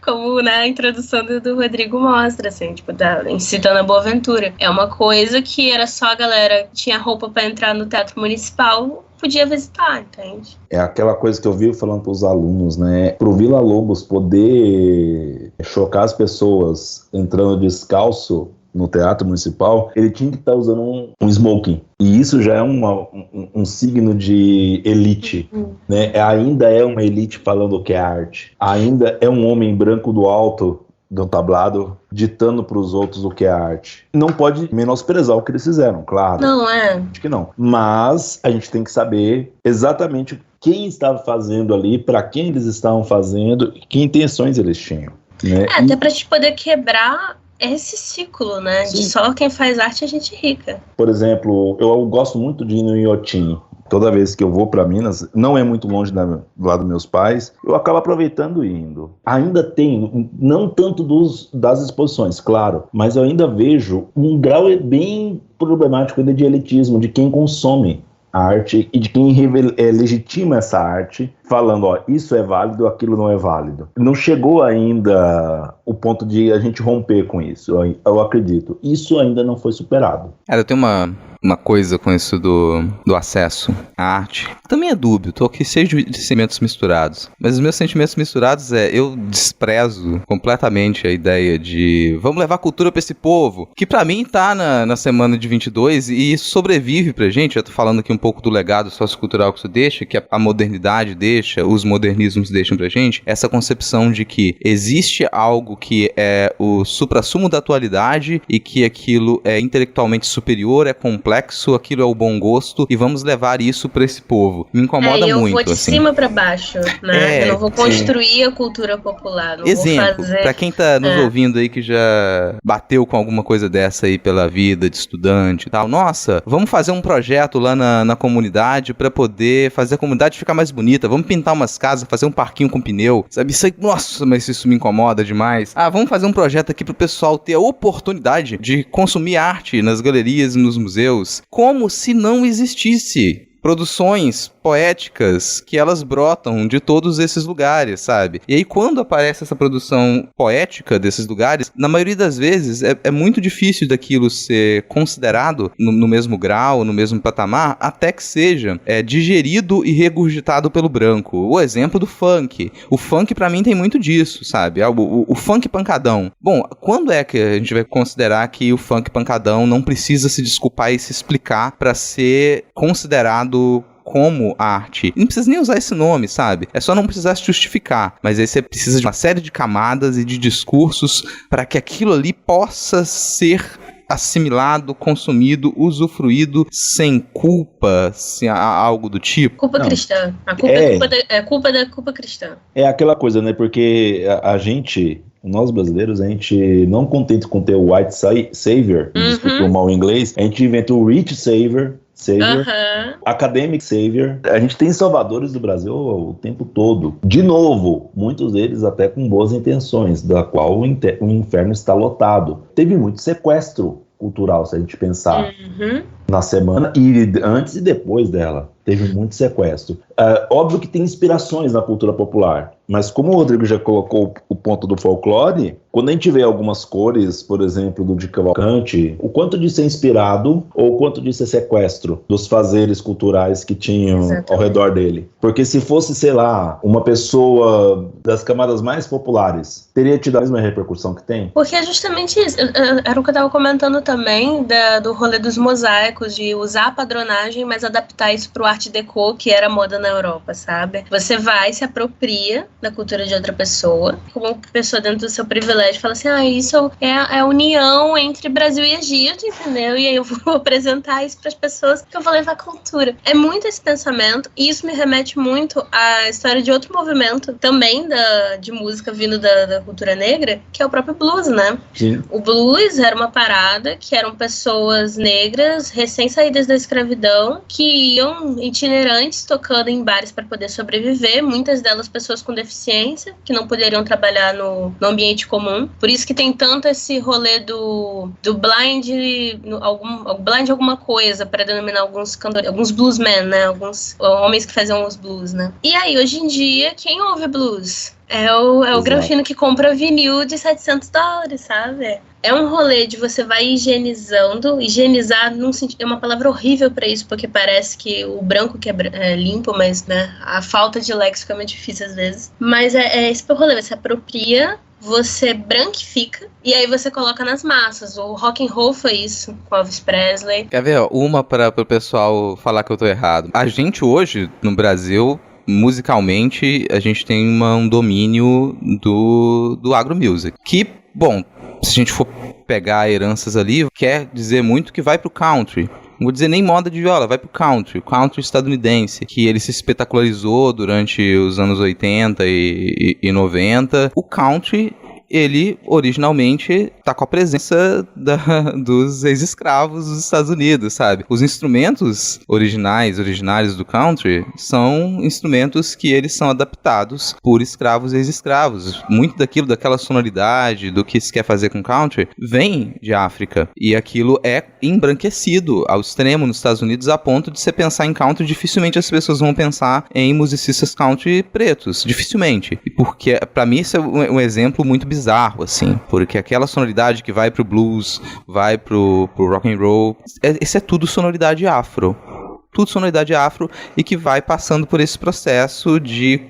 como na introdução do Rodrigo mostra, assim, tipo, citando a Boaventura. É uma coisa que era só a galera que tinha roupa para entrar no Teatro Municipal podia visitar, entende? É aquela coisa que eu vivo falando para os alunos, né? Pro Vila Lobos poder chocar as pessoas entrando descalço no Teatro Municipal, ele tinha que estar usando um smoking. E isso já é um signo de elite, né? Ainda é uma elite falando o que é arte. Ainda é um homem branco do alto do tablado ditando para os outros o que é arte. Não pode menosprezar o que eles fizeram, claro. Não é. Acho que não. Mas a gente tem que saber exatamente quem estava fazendo ali, para quem eles estavam fazendo e que intenções eles tinham. Né? Até para a gente poder quebrar esse ciclo, né? Sim. De só quem faz arte é gente rica. Por exemplo, eu gosto muito de ir no Iotim. Toda vez que eu vou para Minas, não é muito longe do lado dos meus pais, eu acabo aproveitando e indo. Ainda tem, não tanto das exposições, claro, mas eu ainda vejo um grau bem problemático ainda de elitismo, de quem consome a arte e de quem legitima essa arte, falando, ó, isso é válido, aquilo não é válido. Não chegou ainda o ponto de a gente romper com isso, eu acredito. Isso ainda não foi superado. Eu tenho uma coisa com isso do acesso à arte. Também é dúbio, tô aqui cheio de sentimentos misturados. Mas os meus sentimentos misturados eu desprezo completamente a ideia de vamos levar cultura pra esse povo, que pra mim tá na semana de 22 e isso sobrevive pra gente. Eu tô falando aqui um pouco do legado sociocultural que isso deixa, que a modernidade deixa, os modernismos deixam pra gente, essa concepção de que existe algo que é o suprassumo da atualidade e que aquilo é intelectualmente superior, é complexo, aquilo é o bom gosto e vamos levar isso pra esse povo. Me incomoda muito. Eu vou de assim. Cima pra baixo, né? Eu não vou construir a cultura popular. Não Exemplo, vou fazer... pra quem tá nos ouvindo aí que já bateu com alguma coisa dessa aí pela vida de estudante e tal, nossa, vamos fazer um projeto lá na comunidade pra poder fazer a comunidade ficar mais bonita, vamos pintar umas casas, fazer um parquinho com pneu, sabe? Isso aí, nossa, mas isso me incomoda demais. Vamos fazer um projeto aqui pro pessoal ter a oportunidade de consumir arte nas galerias e nos museus, como se não existisse produções poéticas que elas brotam de todos esses lugares, sabe? E aí quando aparece essa produção poética desses lugares, na maioria das vezes é muito difícil daquilo ser considerado no mesmo grau, no mesmo patamar, até que seja digerido e regurgitado pelo branco. O exemplo do funk. O funk pra mim tem muito disso, sabe? O funk pancadão. Bom, quando é que a gente vai considerar que o funk pancadão não precisa se desculpar e se explicar pra ser considerado como arte. Não precisa nem usar esse nome, sabe? É só não precisar se justificar. Mas aí você precisa de uma série de camadas e de discursos para que aquilo ali possa ser assimilado, consumido, usufruído sem culpa, sem algo do tipo. Culpa cristã. A culpa é culpa da culpa cristã. É aquela coisa, né? Porque a gente, nós brasileiros, a gente não contente com ter o white savior, desculpa o mal inglês, a gente inventa o rich savior, academic savior. A gente tem salvadores do Brasil o tempo todo. De novo, muitos deles até com boas intenções, da qual o inferno está lotado. Teve muito sequestro cultural, se a gente pensar na semana, e antes e depois dela. Teve muito sequestro. Óbvio que tem inspirações na cultura popular, mas como o Rodrigo já colocou o ponto do folclore, quando a gente vê algumas cores, por exemplo, do Di Cavalcanti, o quanto disso é inspirado ou o quanto disso é sequestro dos fazeres culturais que tinham ao redor dele. Porque se fosse, sei lá, uma pessoa das camadas mais populares, teria tido a mesma repercussão que tem? Porque é justamente isso. Era o que eu estava comentando também do rolê dos mosaicos, de usar a padronagem, mas adaptar isso pro Art Deco, que era moda na Europa, sabe? Você vai, se apropria da cultura de outra pessoa, como pessoa dentro do seu privilégio, fala assim, isso é a união entre Brasil e Egito, entendeu? E aí eu vou apresentar isso para as pessoas que eu vou levar cultura. É muito esse pensamento, e isso me remete muito à história de outro movimento, também de música vindo da cultura negra, que é o próprio blues, né? Sim. O blues era uma parada que eram pessoas negras, recém-saídas da escravidão, que iam itinerantes tocando em bares para poder sobreviver, muitas delas pessoas com deficiência, que não poderiam trabalhar no ambiente comum. Por isso que tem tanto esse rolê do blind, blind alguma coisa, para denominar alguns bluesmen, né? Alguns homens que faziam os blues, né? E aí, hoje em dia, quem ouve blues? É o granfino que compra vinil de $700, sabe? É um rolê de você vai higienizando. Higienizar num sentido, é uma palavra horrível pra isso, porque parece que o branco que é limpo, mas, né, a falta de léxico é muito difícil às vezes. Mas é esse rolê, você apropria, você branquifica e aí você coloca nas massas. O rock and roll foi isso, com Elvis Presley. Quer ver, ó, uma para o pessoal falar que eu tô errado. A gente hoje, no Brasil, musicalmente, a gente tem um domínio do agro-music. Que, bom, se a gente for pegar heranças ali, quer dizer muito que vai pro country. Não vou dizer nem moda de viola, vai pro country. O country estadunidense, que ele se espetacularizou durante os anos 80 e 90. O country, ele originalmente tá com a presença dos ex-escravos dos Estados Unidos, sabe? Os instrumentos originários do country são instrumentos que eles são adaptados por escravos e ex-escravos. Muito daquela sonoridade, do que se quer fazer com country, vem de África. E aquilo é embranquecido ao extremo nos Estados Unidos, a ponto de você pensar em country, dificilmente as pessoas vão pensar em musicistas country pretos. Dificilmente. Porque, pra mim, isso é um exemplo muito bizarro, assim, porque aquela sonoridade que vai pro blues, vai pro rock and roll, esse é tudo sonoridade afro. Tudo sonoridade afro e que vai passando por esse processo de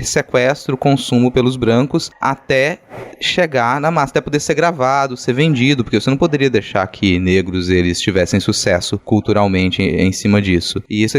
sequestro, consumo pelos brancos até chegar na massa, até poder ser gravado, ser vendido, porque você não poderia deixar que negros eles tivessem sucesso culturalmente em cima disso. E isso,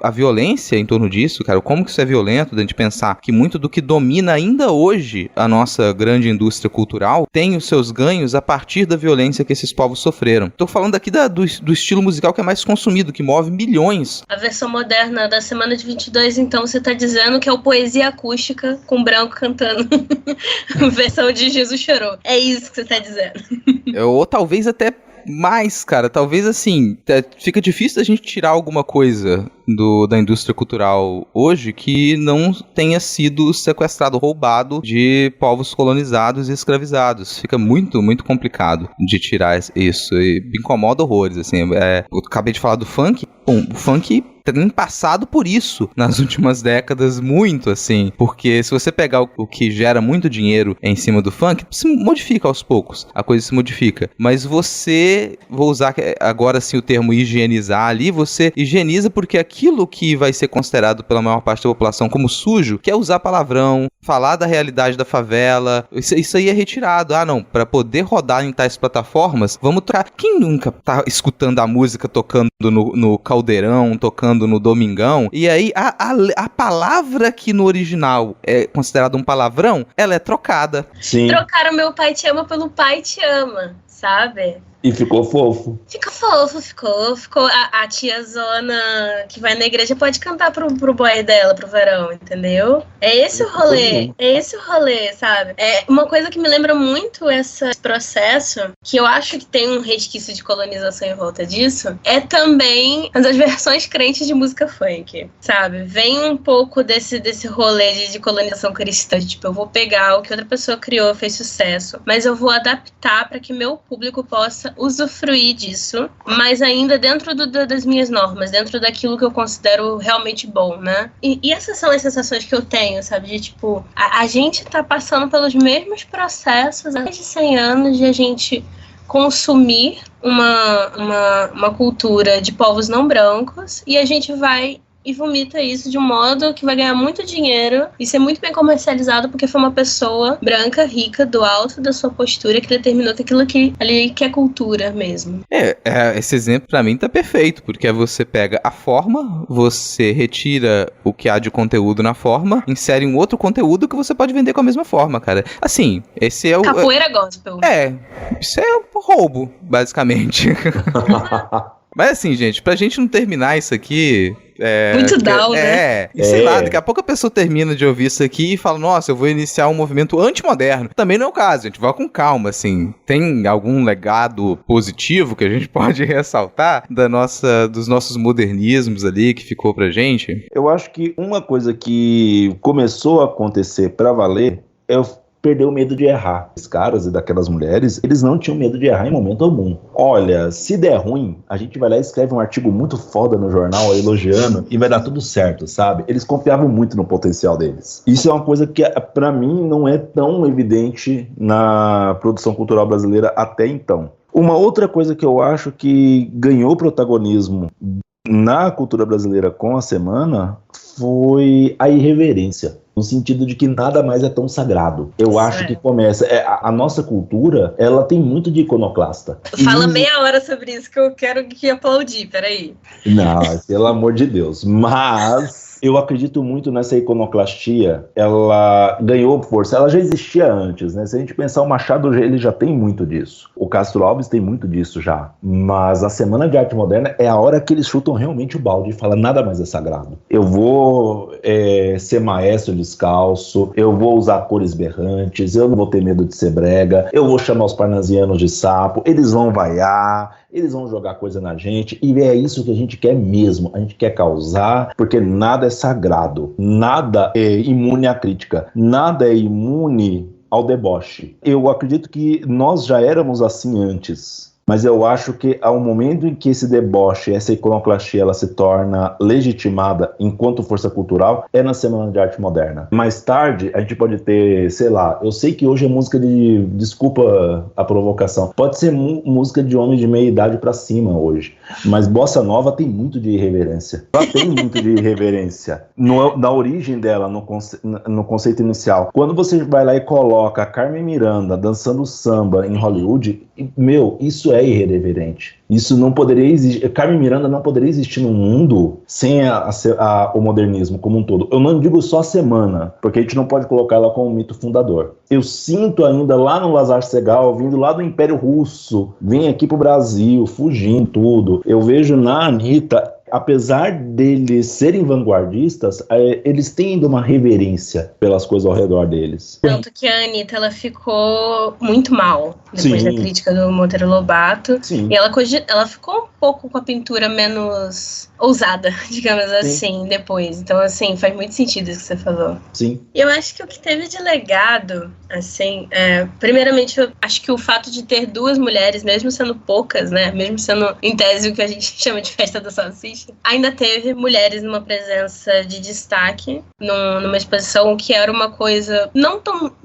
a violência em torno disso, cara, como que isso é violento, da gente pensar que muito do que domina ainda hoje a nossa grande indústria cultural tem os seus ganhos a partir da violência que esses povos sofreram. Tô falando aqui do estilo musical que é mais consumido, que move milhões. A versão moderna da Semana de 22, então, você tá dizendo que é o poesia acústica com branco cantando versão de Jesus Chorou. É isso que você tá dizendo. Ou talvez até mais, cara. Talvez, assim, fica difícil da gente tirar alguma coisa da indústria cultural hoje que não tenha sido sequestrado, roubado de povos colonizados e escravizados. Fica muito, muito complicado de tirar isso. E me incomoda horrores, assim. Eu acabei de falar do funk. Bom, o funk tem passado por isso nas últimas décadas, muito, assim, porque se você pegar o que gera muito dinheiro em cima do funk, se modifica aos poucos, a coisa se modifica, mas vou usar agora sim o termo higienizar ali, você higieniza porque aquilo que vai ser considerado pela maior parte da população como sujo, que é usar palavrão, falar da realidade da favela, isso aí é retirado. Ah, não, pra poder rodar em tais plataformas, vamos trocar. Quem nunca tá escutando a música tocando no Caldeirão, tocando no Domingão, e aí a palavra que no original é considerada um palavrão, ela é trocada. Sim. Trocaram Meu Pai Te Ama pelo Pai Te Ama, sabe? E ficou fofo. Ficou fofo, ficou. A tia Zona que vai na igreja pode cantar pro boy dela, pro verão, entendeu? É esse o rolê, sabe? É uma coisa que me lembra muito esse processo, que eu acho que tem um resquício de colonização em volta disso, é também as versões crentes de música funk, sabe? Vem um pouco desse rolê de colonização cristã, tipo, eu vou pegar o que outra pessoa criou, fez sucesso, mas eu vou adaptar para que meu público possa usufruir disso, mas ainda dentro das minhas normas, dentro daquilo que eu considero realmente bom, né? E essas são as sensações que eu tenho, sabe? De tipo, a gente tá passando pelos mesmos processos há mais de 100 anos de a gente consumir uma cultura de povos não brancos e a gente vai e vomita isso de um modo que vai ganhar muito dinheiro e ser muito bem comercializado porque foi uma pessoa branca, rica, do alto da sua postura que determinou que aquilo ali que é cultura mesmo. Esse exemplo pra mim tá perfeito, porque você pega a forma, você retira o que há de conteúdo na forma, insere um outro conteúdo que você pode vender com a mesma forma, cara. Assim, esse é o... Capoeira gospel. Isso é roubo, basicamente. Mas assim, gente, pra gente não terminar isso aqui... muito down, né? Sei lá, daqui a pouco a pessoa termina de ouvir isso aqui e fala, nossa, eu vou iniciar um movimento antimoderno. Também não é o caso, gente, vai com calma, assim. Tem algum legado positivo que a gente pode ressaltar dos nossos modernismos ali que ficou pra gente? Eu acho que uma coisa que começou a acontecer pra valer é perdeu o medo de errar. Os caras e daquelas mulheres, eles não tinham medo de errar em momento algum. Olha, se der ruim, a gente vai lá e escreve um artigo muito foda no jornal, elogiando, e vai dar tudo certo, sabe? Eles confiavam muito no potencial deles. Isso é uma coisa que, pra mim, não é tão evidente na produção cultural brasileira até então. Uma outra coisa que eu acho que ganhou protagonismo na cultura brasileira com a semana foi a irreverência. No sentido de que nada mais é tão sagrado. Eu acho que começa... a nossa cultura, ela tem muito de iconoclasta. Fala meia hora sobre isso que eu quero que aplaudir, peraí. Não, pelo amor de Deus. Mas... eu acredito muito nessa iconoclastia, ela ganhou força, ela já existia antes, né? Se a gente pensar, o Machado, ele já tem muito disso. O Castro Alves tem muito disso já. Mas a Semana de Arte Moderna é a hora que eles chutam realmente o balde e falam, nada mais é sagrado. Eu vou ser maestro descalço, eu vou usar cores berrantes, eu não vou ter medo de ser brega, eu vou chamar os parnasianos de sapo, eles vão vaiar, eles vão jogar coisa na gente, e é isso que a gente quer mesmo. A gente quer causar, porque nada é sagrado, nada é imune à crítica, nada é imune ao deboche. Eu acredito que nós já éramos assim antes, mas eu acho que ao momento em que esse deboche, essa iconoclastia, ela se torna legitimada enquanto força cultural, é na Semana de Arte Moderna. Mais tarde, a gente pode ter, sei lá, eu sei que hoje é música de, desculpa a provocação, pode ser música de homem de meia idade pra cima hoje, mas Bossa Nova tem muito de irreverência. Ela tem muito de irreverência. Na origem dela, no conceito inicial. Quando você vai lá e coloca a Carmen Miranda dançando samba em Hollywood, meu, isso é irreverente. Isso não poderia existir. Carmen Miranda não poderia existir no mundo sem o modernismo como um todo. Eu não digo só a semana, porque a gente não pode colocar ela como um mito fundador. Eu sinto ainda lá no Lazar Segal, vindo lá do Império Russo, vem aqui pro Brasil, fugindo tudo. Eu vejo na Anitta, apesar deles serem vanguardistas, eles têm ainda uma reverência pelas coisas ao redor deles. Tanto que a Anitta, ela ficou muito mal depois da crítica do Monteiro Lobato. Sim. E ela ficou um pouco com a pintura menos ousada, digamos assim, depois. Então, assim, faz muito sentido isso que você falou. Sim. Eu acho que o que teve de legado, assim, primeiramente, eu acho que o fato de ter duas mulheres, mesmo sendo poucas, né, mesmo sendo, em tese, o que a gente chama de festa da salsicha, 2020, ainda teve mulheres numa presença de destaque numa exposição que era uma coisa não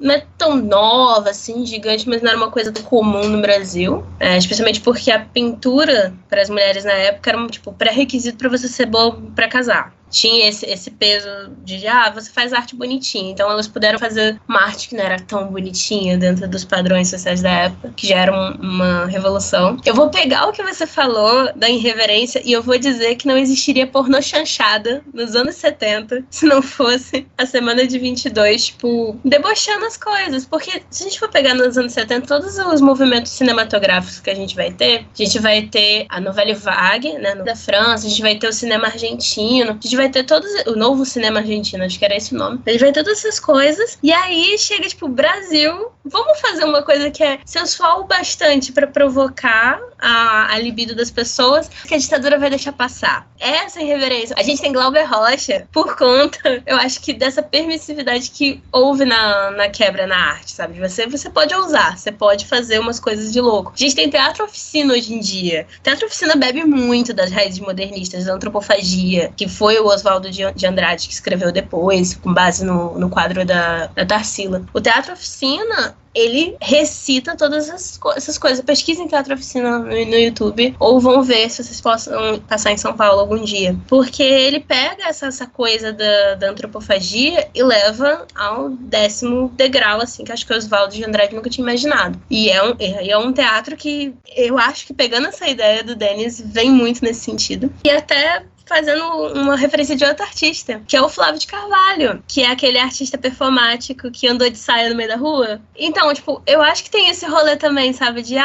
é tão nova, assim, gigante, mas não era uma coisa comum no Brasil. Especialmente porque a pintura para as mulheres na época era tipo pré-requisito para você ser boa para casar. Tinha esse peso de, você faz arte bonitinha. Então elas puderam fazer uma arte que não era tão bonitinha dentro dos padrões sociais da época, que já era uma revolução. Eu vou pegar o que você falou da irreverência e eu vou dizer que não existiria pornô chanchada nos anos 70 se não fosse a semana de 22, tipo, debochando as coisas. Porque se a gente for pegar nos anos 70, todos os movimentos cinematográficos que a gente vai ter a Nouvelle Vague, né, da França, a gente vai ter o cinema argentino, a gente vai ter o novo cinema argentino, acho que era esse o nome. A gente vai ter todas essas coisas, e aí chega, tipo, Brasil, vamos fazer uma coisa que é sensual bastante pra provocar a libido das pessoas, que a ditadura vai deixar passar. Essa irreverência. A gente tem Glauber Rocha por conta, eu acho que dessa permissividade que houve na quebra na arte, sabe? Você pode ousar, você pode fazer umas coisas de louco. A gente tem teatro oficina hoje em dia. Teatro oficina bebe muito das raízes modernistas, da antropofagia, que foi o Oswaldo de Andrade que escreveu depois, com base no quadro da Tarsila. O teatro oficina, ele recita todas essas coisas. Pesquisem Teatro Oficina no YouTube, ou vão ver se vocês possam passar em São Paulo algum dia. Porque ele pega essa coisa da antropofagia e leva ao 10º degrau, assim, que acho que o Oswaldo de Andrade nunca tinha imaginado. E é um teatro que eu acho que, pegando essa ideia do Denis, vem muito nesse sentido. E até fazendo uma referência de outro artista, que é o Flávio de Carvalho, que é aquele artista performático que andou de saia no meio da rua. Então, tipo, eu acho que tem esse rolê também, sabe? De,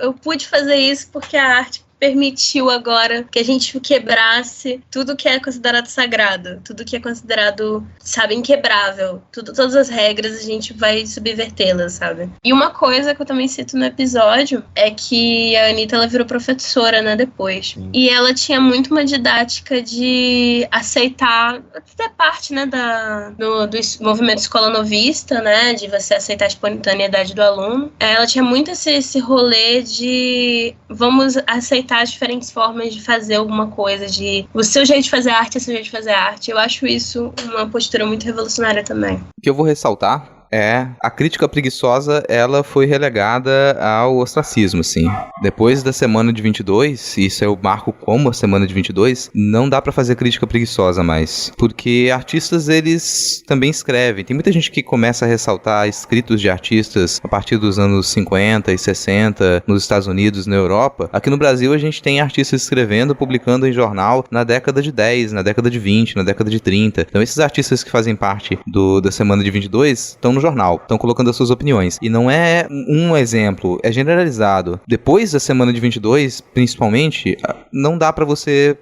eu pude fazer isso porque a arte permitiu agora que a gente quebrasse tudo que é considerado sagrado, tudo que é considerado, sabe, inquebrável. Todas as regras a gente vai subvertê-las, sabe? E uma coisa que eu também cito no episódio é que a Anitta, ela virou professora, né, depois. E ela tinha muito uma didática de aceitar, até parte, né, do movimento escola novista, né, de você aceitar a espontaneidade do aluno. Ela tinha muito esse rolê de vamos aceitar as diferentes formas de fazer alguma coisa, de o seu jeito de fazer arte é o seu jeito de fazer arte. Eu acho isso uma postura muito revolucionária também. O que eu vou ressaltar a crítica preguiçosa, ela foi relegada ao ostracismo, assim. Depois da semana de 22, isso eu marco como a semana de 22, não dá pra fazer crítica preguiçosa mais. Porque artistas, eles também escrevem. Tem muita gente que começa a ressaltar escritos de artistas a partir dos anos 50 e 60, nos Estados Unidos, na Europa. Aqui no Brasil, a gente tem artistas escrevendo, publicando em jornal na década de 10, na década de 20, na década de 30. Então, esses artistas que fazem parte da semana de 22 estão no jornal, estão colocando as suas opiniões. E não é um exemplo, é generalizado. Depois da semana de 22, principalmente, não dá pra você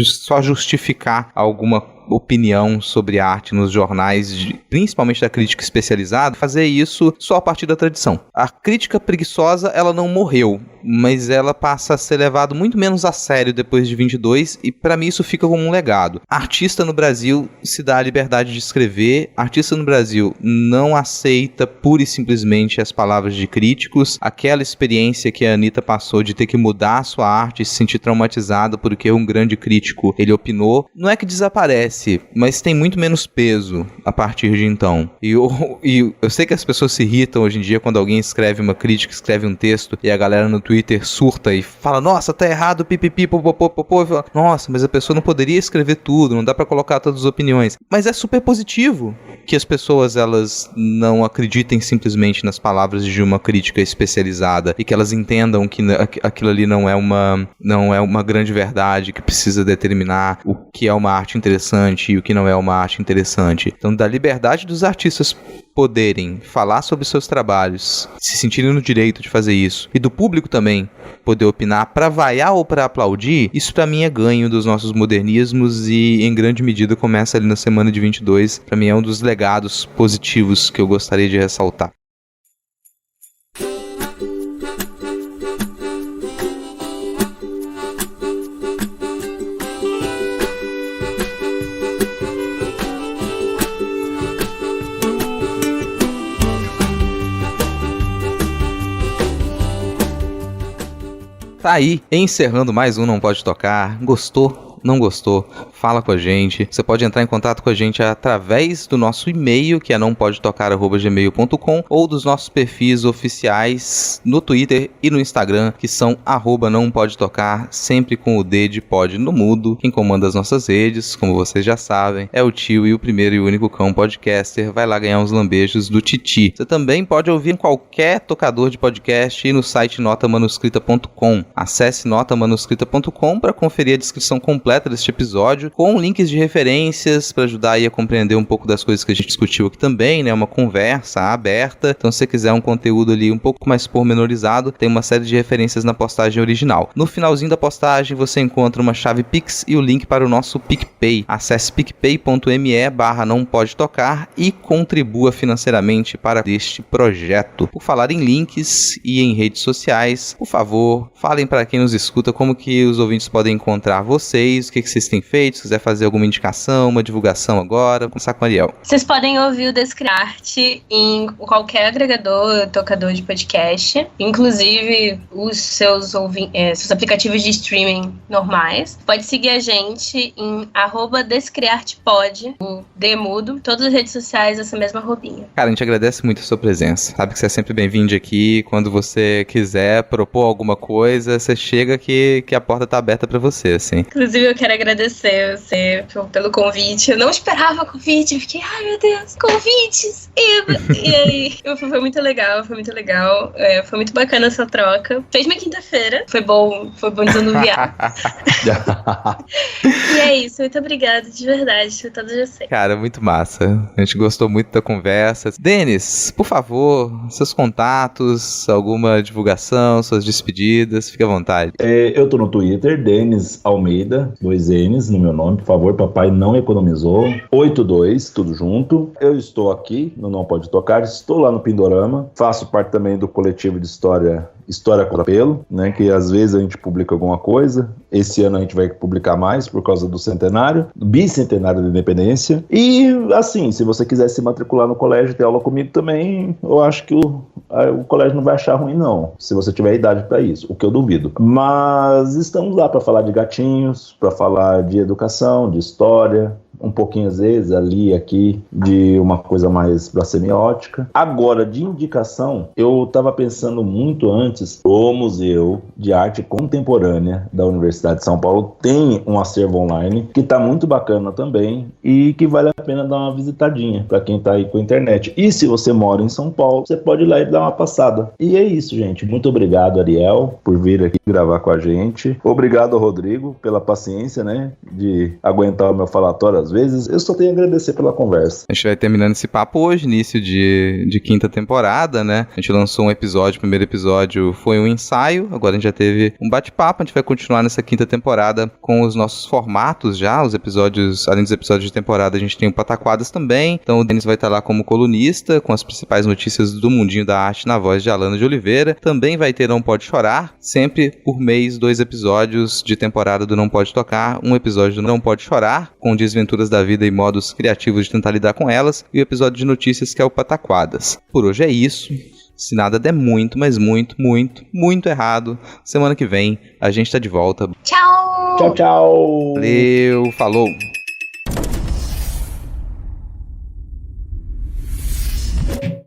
só justificar alguma opinião sobre arte nos jornais, principalmente da crítica especializada, fazer isso só a partir da tradição. A crítica preguiçosa, ela não morreu, mas ela passa a ser levada muito menos a sério depois de 22, e pra mim isso fica como um legado. Artista no Brasil se dá a liberdade de escrever, artista no Brasil não aceita pura e simplesmente as palavras de críticos. Aquela experiência que a Anitta passou de ter que mudar a sua arte, se sentir traumatizada porque um grande crítico, ele opinou, não é que desaparece, mas tem muito menos peso a partir de então. E eu sei que as pessoas se irritam hoje em dia quando alguém escreve uma crítica, escreve um texto e a galera no Twitter surta e fala, nossa, tá errado, pipipi, popopopopô. Nossa, mas a pessoa não poderia escrever tudo, não dá pra colocar todas as opiniões. Mas é super positivo que as pessoas, elas não acreditem simplesmente nas palavras de uma crítica especializada e que elas entendam que aquilo ali não é uma grande verdade que precisa determinar o que é uma arte interessante e o que não é uma arte interessante. Então, da liberdade dos artistas poderem falar sobre seus trabalhos, se sentirem no direito de fazer isso, e do público também poder opinar pra vaiar ou pra aplaudir, isso pra mim é ganho dos nossos modernismos e em grande medida começa ali na semana de 22. Pra mim é um dos legados positivos que eu gostaria de ressaltar. Tá aí, encerrando mais um Não Pode Tocar. Gostou? Gostou? Não gostou? Fala com a gente. Você pode entrar em contato com a gente através do nosso e-mail, que é nãopodetocar@gmail.com, ou dos nossos perfis oficiais no Twitter e no Instagram, que são @nãopodetocar, sempre com o D de pod no mudo. Quem comanda as nossas redes, como vocês já sabem, é o tio e o primeiro e único cão podcaster. Vai lá ganhar uns lambejos do Titi. Você também pode ouvir em qualquer tocador de podcast e no site notamanuscrita.com. Acesse notamanuscrita.com para conferir a descrição completa deste episódio, com links de referências para ajudar aí a compreender um pouco das coisas que a gente discutiu aqui também, né? Uma conversa aberta. Então, se você quiser um conteúdo ali um pouco mais pormenorizado, tem uma série de referências na postagem original. No finalzinho da postagem, você encontra uma chave Pix e o link para o nosso PicPay. Acesse picpay.me/nãopodetocar e contribua financeiramente para este projeto. Por falar em links e em redes sociais, por favor, falem para quem nos escuta como que os ouvintes podem encontrar vocês, o que vocês têm feito, se quiser fazer alguma indicação, uma divulgação agora. Vou começar com a Ariel. Vocês podem ouvir o Descriarte em qualquer agregador, tocador de podcast, inclusive os seus aplicativos de streaming normais. Pode seguir a gente em @descriartepod, o D mudo, todas as redes sociais, essa mesma roupinha. Cara, a gente agradece muito a sua presença. Sabe que você é sempre bem-vindo aqui. Quando você quiser propor alguma coisa, você chega que a porta tá aberta pra você, assim. Inclusive, eu quero agradecer você pelo convite. Eu não esperava o convite. Eu fiquei, ai meu Deus, convites! E aí, foi muito legal, foi muito legal. Foi muito bacana essa troca. Fez minha quinta-feira. Foi bom desanuviar. E é isso, muito obrigada, de verdade, por todos vocês. Cara, muito massa. A gente gostou muito da conversa. Denis, por favor, seus contatos, alguma divulgação, suas despedidas, fique à vontade. Eu tô no Twitter, Denis Almeida, 2 N's no meu nome, por favor, papai não economizou. 82, tudo junto. Eu estou aqui no Não Pode Tocar, estou lá no Pindorama, faço parte também do coletivo de História com Apelo, né, que às vezes a gente publica alguma coisa. Esse ano a gente vai publicar mais por causa do bicentenário da independência. E assim, se você quiser se matricular no colégio e ter aula comigo também, eu acho que o colégio não vai achar ruim não, se você tiver idade para isso, o que eu duvido. Mas estamos lá para falar de gatinhos, para falar de educação, de história, um pouquinho às vezes ali aqui de uma coisa mais pra semiótica. Agora, de indicação, eu tava pensando muito antes, o Museu de Arte Contemporânea da Universidade de São Paulo tem um acervo online que tá muito bacana também e que vale a pena dar uma visitadinha pra quem tá aí com a internet. E se você mora em São Paulo, você pode ir lá e dar uma passada. E é isso, gente. Muito obrigado, Ariel, por vir aqui gravar com a gente. Obrigado, Rodrigo, pela paciência, né, de aguentar o meu falatório às vezes. Eu só tenho a agradecer pela conversa. A gente vai terminando esse papo hoje, início de quinta temporada, né? A gente lançou um episódio, o primeiro episódio foi um ensaio, agora a gente já teve um bate-papo, a gente vai continuar nessa quinta temporada com os nossos formatos já, os episódios, além dos episódios de temporada, a gente tem o Pataquadas também, então o Denis vai estar lá como colunista, com as principais notícias do mundinho da arte na voz de Alana de Oliveira. Também vai ter Não Pode Chorar, sempre por mês, 2 episódios de temporada do Não Pode Tocar, um episódio do Não Pode Chorar, com desventuras da vida e modos criativos de tentar lidar com elas, e o episódio de notícias que é o Pataquadas. Por hoje é isso. Se nada der muito, mas muito, muito, muito errado, semana que vem a gente tá de volta. Tchau! Tchau, tchau! Valeu, falou!